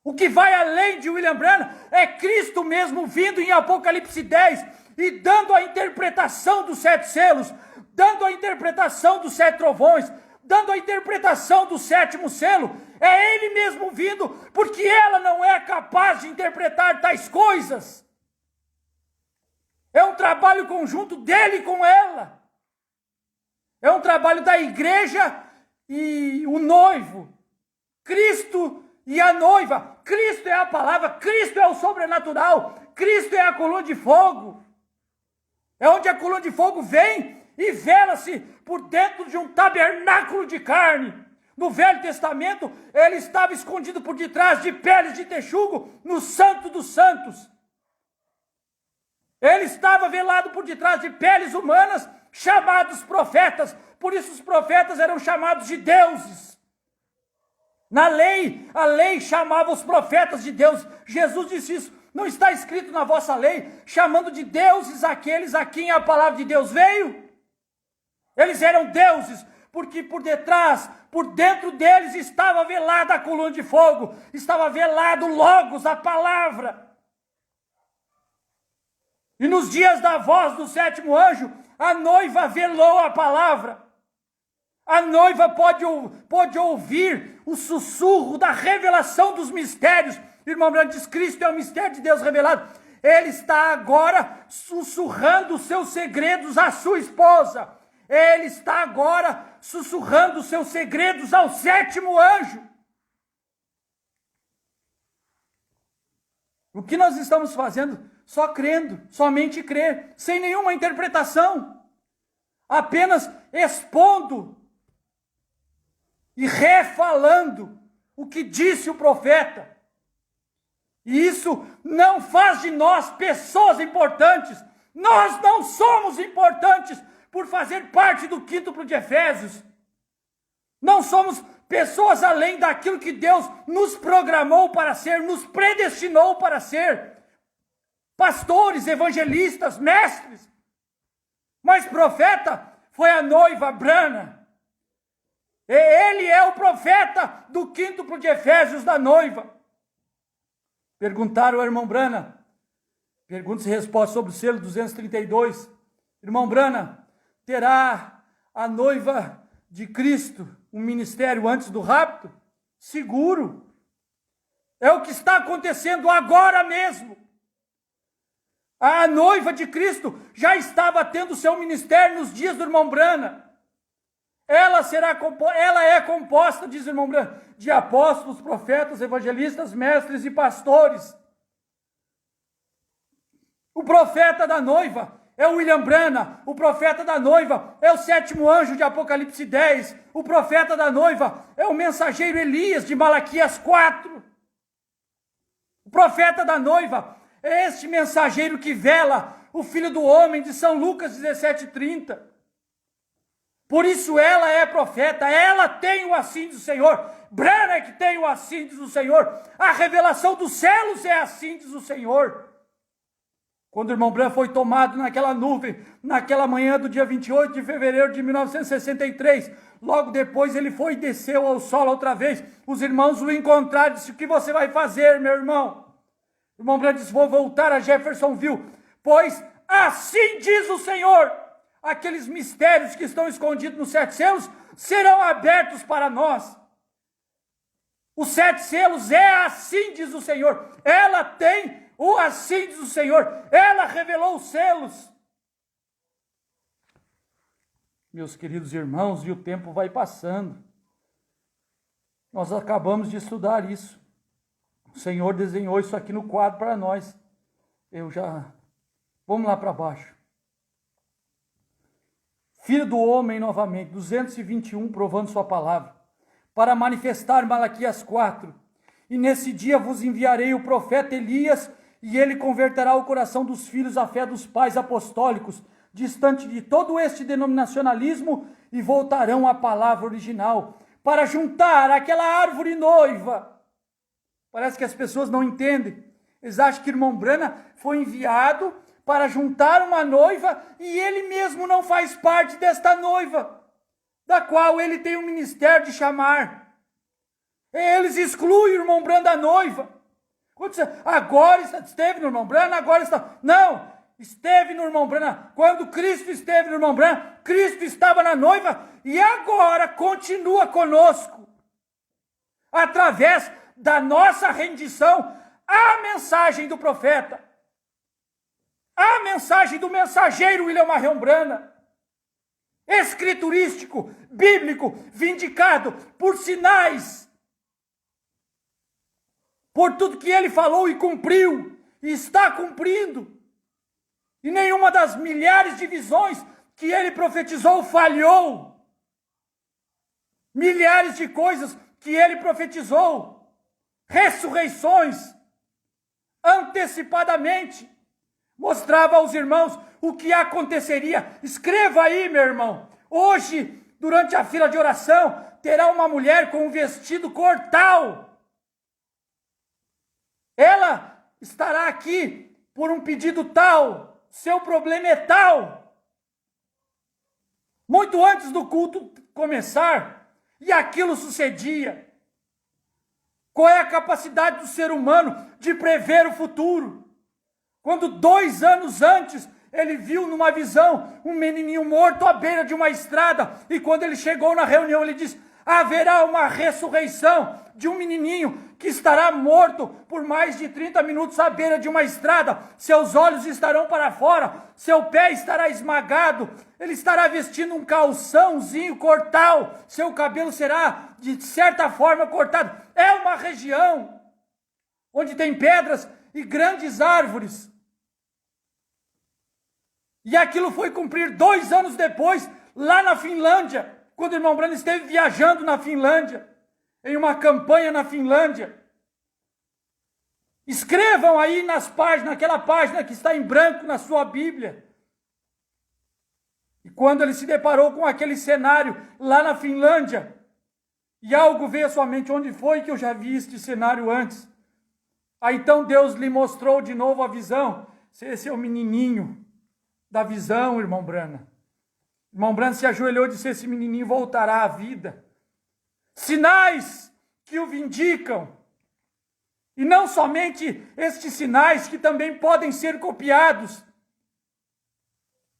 O que vai além de William Branham é Cristo mesmo vindo em Apocalipse 10 e dando a interpretação dos 7 selos, dando a interpretação dos 7 trovões, dando a interpretação do 7º selo. É ele mesmo vindo, porque ela não é capaz de interpretar tais coisas. É um trabalho conjunto dele com ela. É um trabalho da igreja e o noivo. Cristo e a noiva. Cristo é a palavra, Cristo é o sobrenatural, Cristo é a coluna de fogo. É onde a coluna de fogo vem e vela-se por dentro de um tabernáculo de carne. No Velho Testamento, ele estava escondido por detrás de peles de texugo no Santo dos Santos. Ele estava velado por detrás de peles humanas, chamados profetas. Por isso os profetas eram chamados de deuses. Na lei, a lei chamava os profetas de Deus. Jesus disse isso. Não está escrito na vossa lei, chamando de deuses aqueles a quem a palavra de Deus veio? Eles eram deuses, porque por detrás, por dentro deles estava velada a coluna de fogo, estava velado o Logos, a palavra. E nos dias da voz do 7º anjo, a noiva velou a palavra. A noiva pode ouvir o sussurro da revelação dos mistérios. Irmão Branham diz, Cristo é o mistério de Deus revelado. Ele está agora sussurrando os seus segredos à sua esposa. Ele está agora sussurrando os seus segredos ao sétimo anjo. O que nós estamos fazendo? Só crendo, somente crer, sem nenhuma interpretação. Apenas expondo e refalando o que disse o profeta. E isso não faz de nós pessoas importantes. Nós não somos importantes por fazer parte do quíntuplo de Efésios. Não somos pessoas além daquilo que Deus nos programou para ser, nos predestinou para ser. Pastores, evangelistas, mestres. Mas profeta foi a noiva Brana. Ele é o profeta do quíntuplo de Efésios da noiva. Perguntaram ao irmão Brana, perguntas e respostas sobre o selo 232. Irmão Brana, terá a noiva de Cristo um ministério antes do rapto? Seguro. É o que está acontecendo agora mesmo. A noiva de Cristo já estava tendo seu ministério nos dias do irmão Brana. Ela é composta, diz o irmão Brana, de apóstolos, profetas, evangelistas, mestres e pastores. O profeta da noiva é o William Brana. O profeta da noiva é o sétimo anjo de Apocalipse 10. O profeta da noiva é o mensageiro Elias de Malaquias 4. O profeta da noiva é este mensageiro que vela o Filho do Homem de São Lucas 17:30. Por isso ela é profeta, ela tem o assim do Senhor. Brana é que tem o assim do Senhor. A revelação dos céus é assim diz o Senhor. Quando o irmão Brana foi tomado naquela nuvem, naquela manhã do dia 28 de fevereiro de 1963, logo depois ele foi e desceu ao solo outra vez. Os irmãos o encontraram e disseram: o que você vai fazer, meu irmão? O irmão Brana disse: vou voltar a Jeffersonville, pois assim diz o Senhor. Aqueles mistérios que estão escondidos nos 7 selos serão abertos para nós. Os 7 selos é assim diz o Senhor. Ela tem o assim diz o Senhor. Ela revelou os selos. Meus queridos irmãos, e o tempo vai passando. Nós acabamos de estudar isso. O Senhor desenhou isso aqui no quadro para nós. Vamos lá para baixo. Filho do homem, novamente, 221, provando sua palavra, para manifestar Malaquias 4. E nesse dia vos enviarei o profeta Elias, e ele converterá o coração dos filhos à fé dos pais apostólicos, distante de todo este denominacionalismo, e voltarão à palavra original, para juntar aquela árvore noiva. Parece que as pessoas não entendem. Eles acham que o irmão Brana foi enviado para juntar uma noiva e ele mesmo não faz parte desta noiva, da qual ele tem o ministério de chamar. Eles excluem o irmão Brana da noiva. Quando você, agora esteve no irmão Brana, agora está... Não, esteve no irmão Brana. Quando Cristo esteve no irmão Brana, Cristo estava na noiva e agora continua conosco. Através da nossa rendição à mensagem do profeta. A mensagem do mensageiro William Marion Brana, escriturístico, bíblico, vindicado por sinais, por tudo que ele falou e cumpriu, e está cumprindo. E nenhuma das milhares de visões que ele profetizou falhou. Milhares de coisas que ele profetizou, ressurreições, antecipadamente, mostrava aos irmãos o que aconteceria. Escreva aí, meu irmão. Hoje, durante a fila de oração, terá uma mulher com um vestido cor tal. Ela estará aqui por um pedido tal. Seu problema é tal. Muito antes do culto começar, e aquilo sucedia. Qual é a capacidade do ser humano de prever o futuro? Quando 2 anos antes ele viu numa visão um menininho morto à beira de uma estrada, e quando ele chegou na reunião ele disse: haverá uma ressurreição de um menininho que estará morto por mais de 30 minutos à beira de uma estrada. Seus olhos estarão para fora, seu pé estará esmagado, ele estará vestindo um calçãozinho cortal, seu cabelo será de certa forma cortado. É uma região onde tem pedras e grandes árvores. E aquilo foi cumprir 2 anos depois, lá na Finlândia, quando o irmão Branham esteve viajando na Finlândia, em uma campanha na Finlândia. Escrevam aí nas páginas, naquela página que está em branco na sua Bíblia. E quando ele se deparou com aquele cenário lá na Finlândia, e algo veio à sua mente: onde foi que eu já vi este cenário antes? Aí então Deus lhe mostrou de novo a visão. Esse é o menininho da visão, irmão Branham. Irmão Branham se ajoelhou e disse: esse menininho voltará à vida. Sinais que o vindicam. E não somente estes sinais que também podem ser copiados,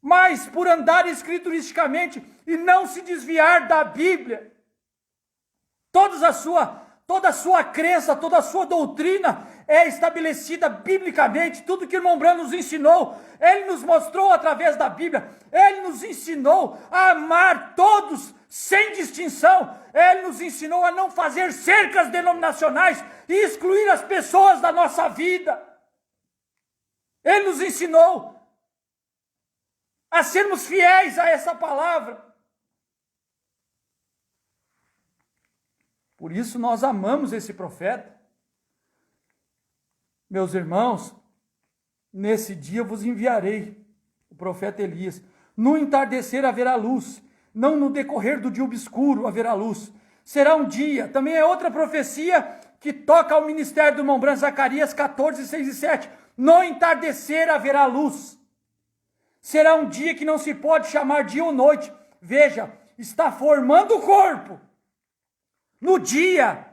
mas por andar escrituristicamente e não se desviar da Bíblia. Toda a sua crença, toda a sua doutrina é estabelecida biblicamente. Tudo que o irmão Branham nos ensinou, ele nos mostrou através da Bíblia. Ele nos ensinou a amar todos sem distinção. Ele nos ensinou a não fazer cercas denominacionais e excluir as pessoas da nossa vida. Ele nos ensinou a sermos fiéis a essa palavra. Por isso nós amamos esse profeta. Meus irmãos, nesse dia vos enviarei o profeta Elias. No entardecer haverá luz, não no decorrer do dia obscuro haverá luz. Será um dia, também é outra profecia que toca ao ministério do irmão Branham, Zacarias 14, 6 e 7. No entardecer haverá luz. Será um dia que não se pode chamar dia ou noite. Veja, está formando o corpo. No dia,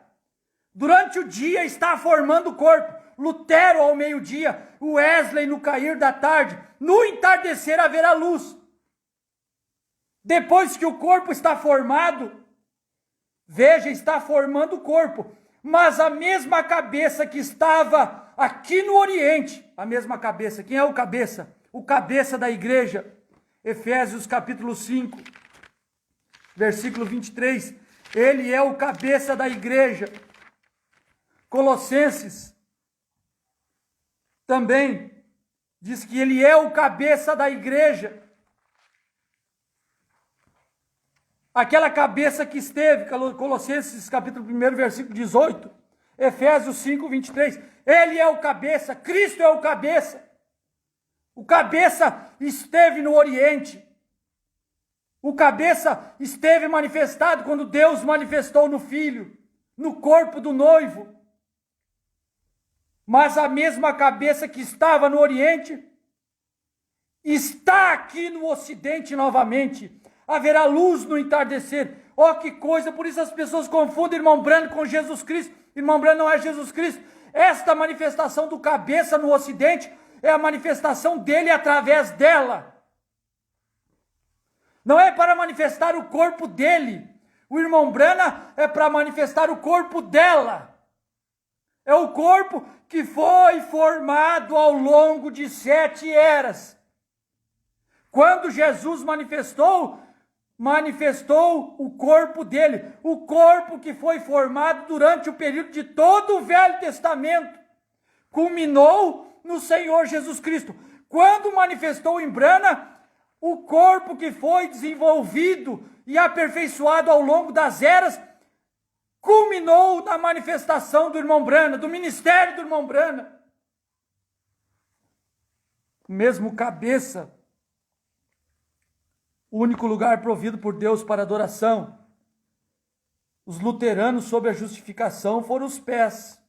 durante o dia está formando o corpo. Lutero ao meio-dia, Wesley no cair da tarde. No entardecer haverá luz. Depois que o corpo está formado, veja, está formando o corpo. Mas a mesma cabeça que estava aqui no Oriente, a mesma cabeça, quem é o cabeça? O cabeça da igreja. Efésios capítulo 5, versículo 23. Ele é o cabeça da igreja. Colossenses também diz que ele é o cabeça da igreja. Aquela cabeça que esteve, Colossenses capítulo 1, versículo 18, Efésios 5, 23. Ele é o cabeça, Cristo é o cabeça. O cabeça esteve no Oriente. O cabeça esteve manifestado quando Deus manifestou no Filho, no corpo do noivo. Mas a mesma cabeça que estava no Oriente está aqui no Ocidente novamente. Haverá luz no entardecer. Oh, que coisa! Por isso as pessoas confundem irmão Branham com Jesus Cristo. Irmão Branham não é Jesus Cristo. Esta manifestação do cabeça no Ocidente é a manifestação dele através dela. Não é para manifestar o corpo dele. O irmão Branham é para manifestar o corpo dela. É o corpo que foi formado ao longo de 7 eras. Quando Jesus manifestou o corpo dele. O corpo que foi formado durante o período de todo o Velho Testamento. Culminou no Senhor Jesus Cristo. Quando manifestou em Branham, o corpo que foi desenvolvido e aperfeiçoado ao longo das eras, culminou na manifestação do irmão Branham, do ministério do irmão Branham. O mesmo cabeça, o único lugar provido por Deus para adoração. Os luteranos, sob a justificação, foram os pés,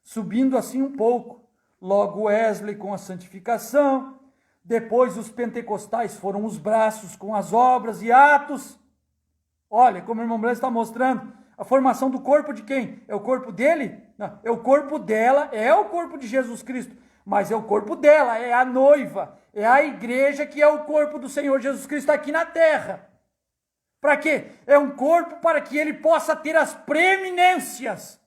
subindo assim um pouco. Logo Wesley com a santificação. Depois os pentecostais foram os braços com as obras e atos. Olha, como o irmão Branham está mostrando, a formação do corpo de quem? É o corpo dele? Não, é o corpo dela, é o corpo de Jesus Cristo, mas é o corpo dela, é a noiva, é a igreja que é o corpo do Senhor Jesus Cristo aqui na terra. Para quê? É um corpo para que ele possa ter as preeminências,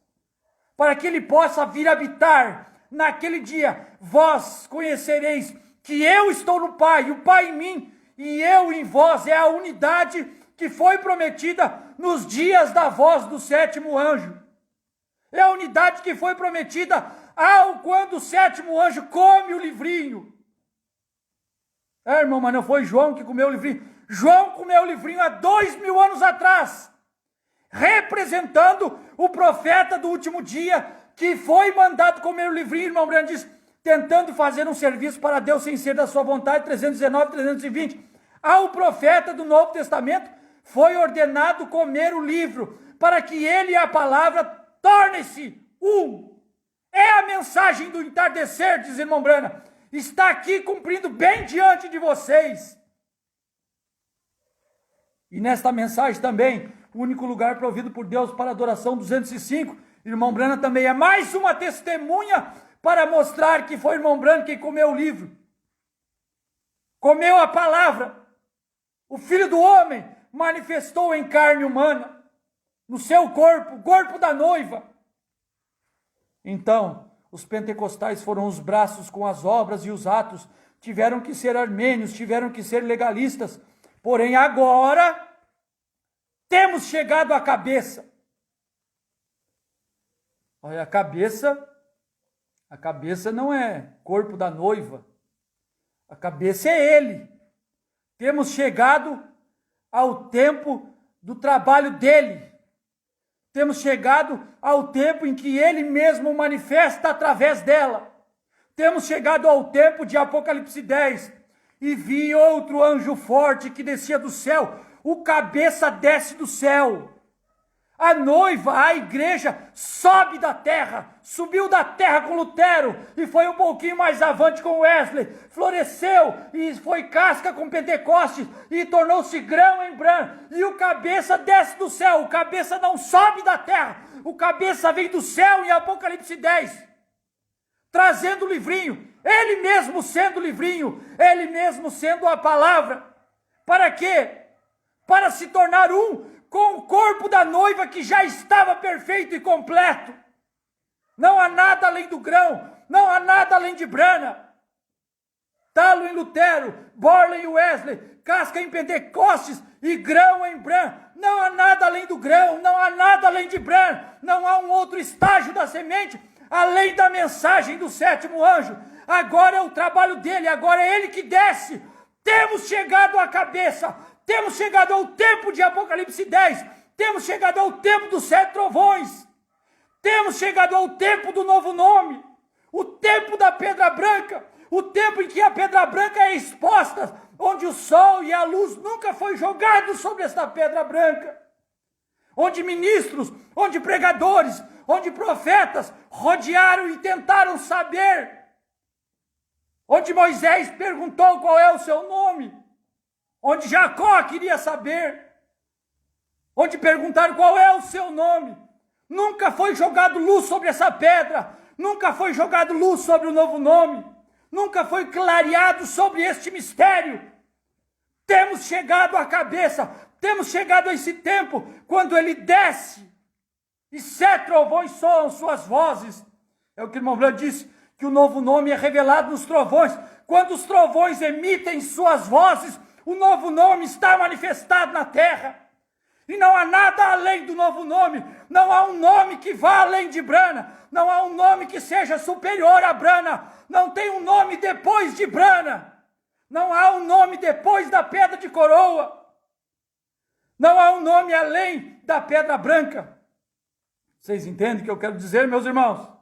para que ele possa vir habitar naquele dia. Vós conhecereis que eu estou no Pai, o Pai em mim e eu em vós. É a unidade que foi prometida nos dias da voz do sétimo anjo. É a unidade que foi prometida quando o sétimo anjo come o livrinho. Irmão, mas não foi João que comeu o livrinho. João comeu o livrinho há 2000 anos atrás, representando o profeta do último dia, que foi mandado comer o livrinho, irmão Brando diz, tentando fazer um serviço para Deus sem ser da sua vontade, 319, 320. Ao profeta do Novo Testamento foi ordenado comer o livro, para que ele e a palavra tornem-se um. É a mensagem do entardecer, diz irmão Brana, está aqui cumprindo bem diante de vocês. E nesta mensagem também, o único lugar provido por Deus para adoração 205, irmão Brana também é mais uma testemunha para mostrar que foi irmão Brana quem comeu o livro. Comeu a palavra. O Filho do Homem manifestou em carne humana, no seu corpo, o corpo da noiva. Então, os pentecostais foram os braços com as obras e os atos, tiveram que ser armênios, tiveram que ser legalistas. Porém, agora, temos chegado à cabeça. Olha, a cabeça não é corpo da noiva. A cabeça é ele. Temos chegado ao tempo do trabalho dele. Temos chegado ao tempo em que ele mesmo manifesta através dela. Temos chegado ao tempo de Apocalipse 10. E vi outro anjo forte que descia do céu. O cabeça desce do céu. A noiva, a igreja, sobe da terra. Subiu da terra com Lutero e foi um pouquinho mais avante com Wesley. Floresceu e foi casca com Pentecostes e tornou-se grão em grão. E o cabeça desce do céu. O cabeça não sobe da terra. O cabeça vem do céu em Apocalipse 10. Trazendo o livrinho. Ele mesmo sendo o livrinho. Ele mesmo sendo a palavra. Para quê? Para se tornar um com o corpo da noiva que já estava perfeito e completo. Não há nada além do grão, não há nada além de Brana. Talo em Lutero, Borla em Wesley, casca em Pentecostes e grão em Bran. Não há nada além do grão, não há nada além de Bran. Não há um outro estágio da semente além da mensagem do sétimo anjo. Agora é o trabalho dele, agora é ele que desce. Temos chegado à cabeça. Temos chegado ao tempo de Apocalipse 10. Temos chegado ao tempo dos 7 trovões. Temos chegado ao tempo do novo nome. O tempo da pedra branca. O tempo em que a pedra branca é exposta. Onde o sol e a luz nunca foi jogado sobre esta pedra branca. Onde ministros, onde pregadores, onde profetas rodearam e tentaram saber. Onde Moisés perguntou qual é o seu nome. Onde Jacó queria saber, onde perguntaram qual é o seu nome. Nunca foi jogado luz sobre essa pedra, nunca foi jogado luz sobre o novo nome, nunca foi clareado sobre este mistério. Temos chegado à cabeça, temos chegado a esse tempo, quando ele desce, e 7 trovões soam suas vozes. É o que o irmão Blanc disse, que o novo nome é revelado nos trovões. Quando os trovões emitem suas vozes, o novo nome está manifestado na terra. E não há nada além do novo nome. Não há um nome que vá além de Brana. Não há um nome que seja superior a Brana. Não tem um nome depois de Brana. Não há um nome depois da pedra de coroa. Não há um nome além da pedra branca. Vocês entendem o que eu quero dizer, meus irmãos?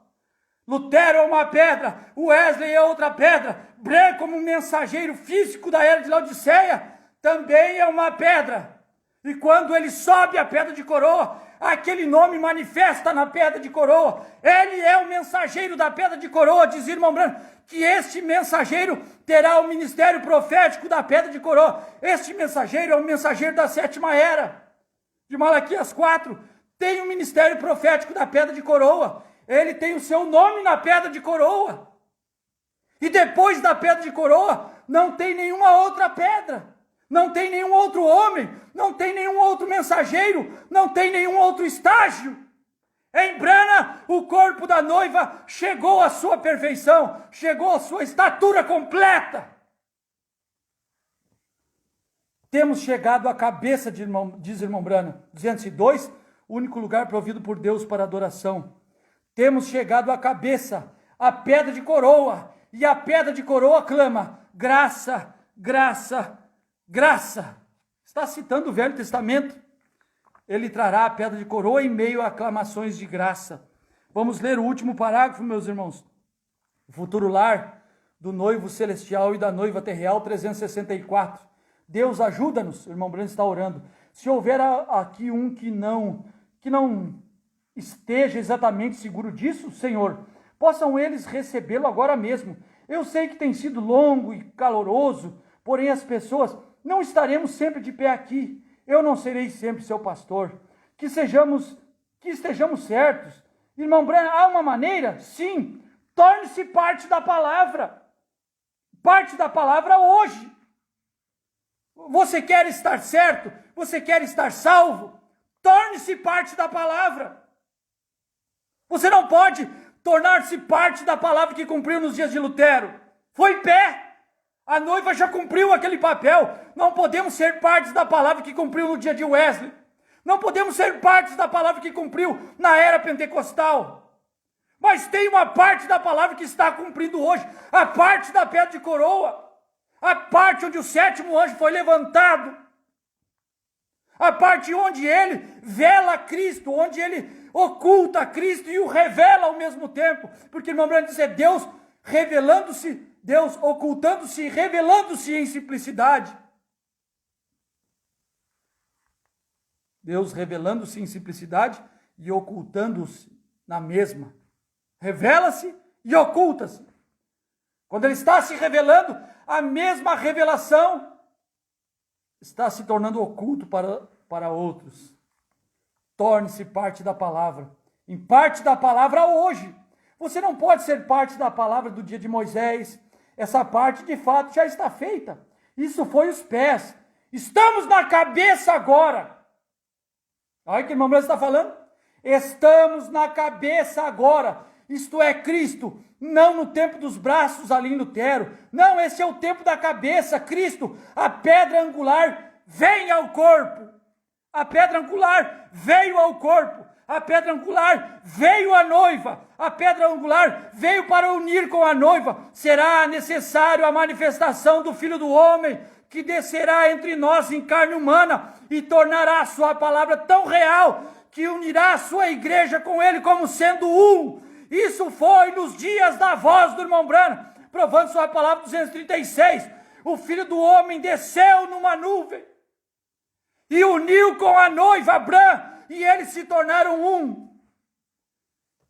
Lutero é uma pedra, Wesley é outra pedra, Bran, como mensageiro físico da era de Laodiceia, também é uma pedra. E quando ele sobe a pedra de coroa, aquele nome manifesta na pedra de coroa. Ele é o mensageiro da pedra de coroa, diz irmão Bran, que este mensageiro terá o ministério profético da pedra de coroa. Este mensageiro é o mensageiro da 7ª era, de Malaquias 4, tem o ministério profético da pedra de coroa. Ele tem o seu nome na pedra de coroa. E depois da pedra de coroa, não tem nenhuma outra pedra. não tem nenhum outro homem, não tem nenhum outro mensageiro, não tem nenhum outro estágio. Em Brana, o corpo da noiva chegou à sua perfeição, chegou à sua estatura completa. Temos chegado à cabeça, diz irmão Brana, 202, o único lugar provido por Deus para adoração. Temos chegado à cabeça, a pedra de coroa, e a pedra de coroa clama, graça, graça, graça. Está citando o Velho Testamento. Ele trará a pedra de coroa em meio a aclamações de graça. Vamos ler o último parágrafo, meus irmãos. O futuro lar do noivo celestial e da noiva terreal, 364. Deus ajuda-nos, o irmão Brando está orando. Se houver aqui um que não esteja exatamente seguro disso, Senhor, possam eles recebê-lo agora mesmo. Eu sei que tem sido longo e caloroso, porém as pessoas não estaremos sempre de pé aqui. Eu não serei sempre seu pastor. Que estejamos certos. Irmão Brana, há uma maneira? Sim. Torne-se parte da palavra. Parte da palavra hoje. Você quer estar certo? Você quer estar salvo? Torne-se parte da palavra. Você não pode tornar-se parte da palavra que cumpriu nos dias de Lutero. Foi pé. A noiva já cumpriu aquele papel. Não podemos ser partes da palavra que cumpriu no dia de Wesley. Não podemos ser partes da palavra que cumpriu na era pentecostal. Mas tem uma parte da palavra que está cumprindo hoje. A parte da pedra de coroa. A parte onde o sétimo anjo foi levantado. A parte onde ele vela Cristo, onde ele oculta Cristo e o revela ao mesmo tempo. Porque, irmão Brando, diz, é Deus revelando-se, Deus ocultando-se e revelando-se em simplicidade. Deus revelando-se em simplicidade e ocultando-se na mesma. Revela-se e oculta-se. Quando ele está se revelando, a mesma revelação está se tornando oculto para outros. Torne-se parte da palavra. Em parte da palavra hoje. Você não pode ser parte da palavra do dia de Moisés. Essa parte, de fato, já está feita. Isso foi os pés. Estamos na cabeça agora. Olha o que o irmão Branco está falando. Estamos na cabeça agora. Isto é Cristo. Não no tempo dos braços ali em Lutero. Não, esse é o tempo da cabeça. Cristo, a pedra angular, vem ao corpo. A pedra angular veio ao corpo. A pedra angular veio à noiva. A pedra angular veio para unir com a noiva. Será necessário a manifestação do Filho do Homem, que descerá entre nós em carne humana e tornará a sua palavra tão real que unirá a sua igreja com ele como sendo um. Isso foi nos dias da voz do irmão Branham, provando sua palavra 236. O Filho do Homem desceu numa nuvem e uniu com a noiva Abrão, e eles se tornaram um.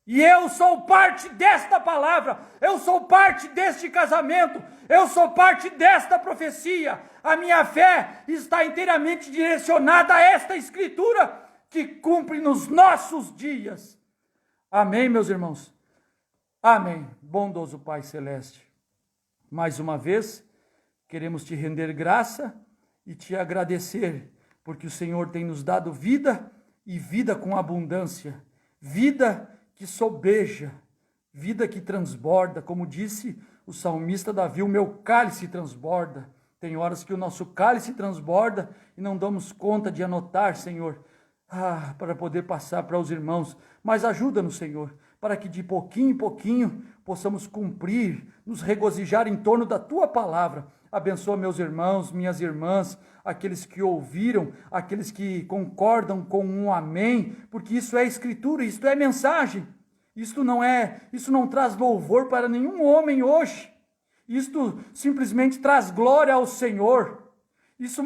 E eu sou parte desta palavra, eu sou parte deste casamento, eu sou parte desta profecia. A minha fé está inteiramente direcionada a esta escritura que cumpre nos nossos dias. Amém, meus irmãos? Amém. Bondoso Pai Celeste, mais uma vez, queremos te render graça e te agradecer, porque o Senhor tem nos dado vida e vida com abundância, vida que sobeja, vida que transborda, como disse o salmista Davi, o meu cálice transborda. Tem horas que o nosso cálice transborda e não damos conta de anotar, Senhor, para poder passar para os irmãos, mas ajuda-nos, Senhor, para que de pouquinho em pouquinho possamos cumprir, nos regozijar em torno da Tua palavra. Abençoa meus irmãos, minhas irmãs, aqueles que ouviram, aqueles que concordam com um amém, porque isso é escritura, isso é mensagem. Isso não traz louvor para nenhum homem hoje. Isto simplesmente traz glória ao Senhor. Isso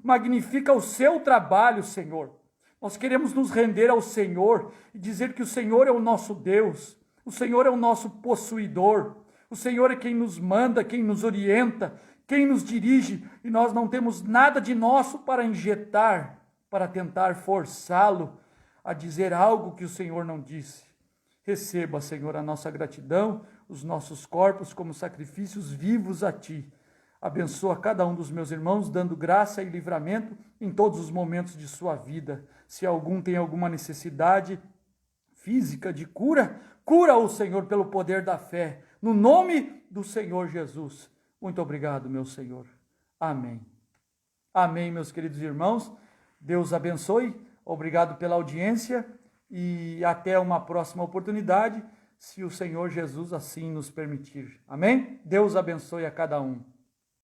magnifica o seu trabalho, Senhor. Nós queremos nos render ao Senhor e dizer que o Senhor é o nosso Deus, o Senhor é o nosso possuidor, o Senhor é quem nos manda, quem nos orienta, quem nos dirige, e nós não temos nada de nosso para injetar, para tentar forçá-lo a dizer algo que o Senhor não disse. Receba, Senhor, a nossa gratidão, os nossos corpos como sacrifícios vivos a Ti. Abençoa cada um dos meus irmãos, dando graça e livramento em todos os momentos de sua vida. Se algum tem alguma necessidade física de cura, cura-o, Senhor, pelo poder da fé, no nome do Senhor Jesus. Muito obrigado, meu Senhor. Amém. Amém, meus queridos irmãos. Deus abençoe. Obrigado pela audiência e até uma próxima oportunidade, se o Senhor Jesus assim nos permitir. Amém? Deus abençoe a cada um.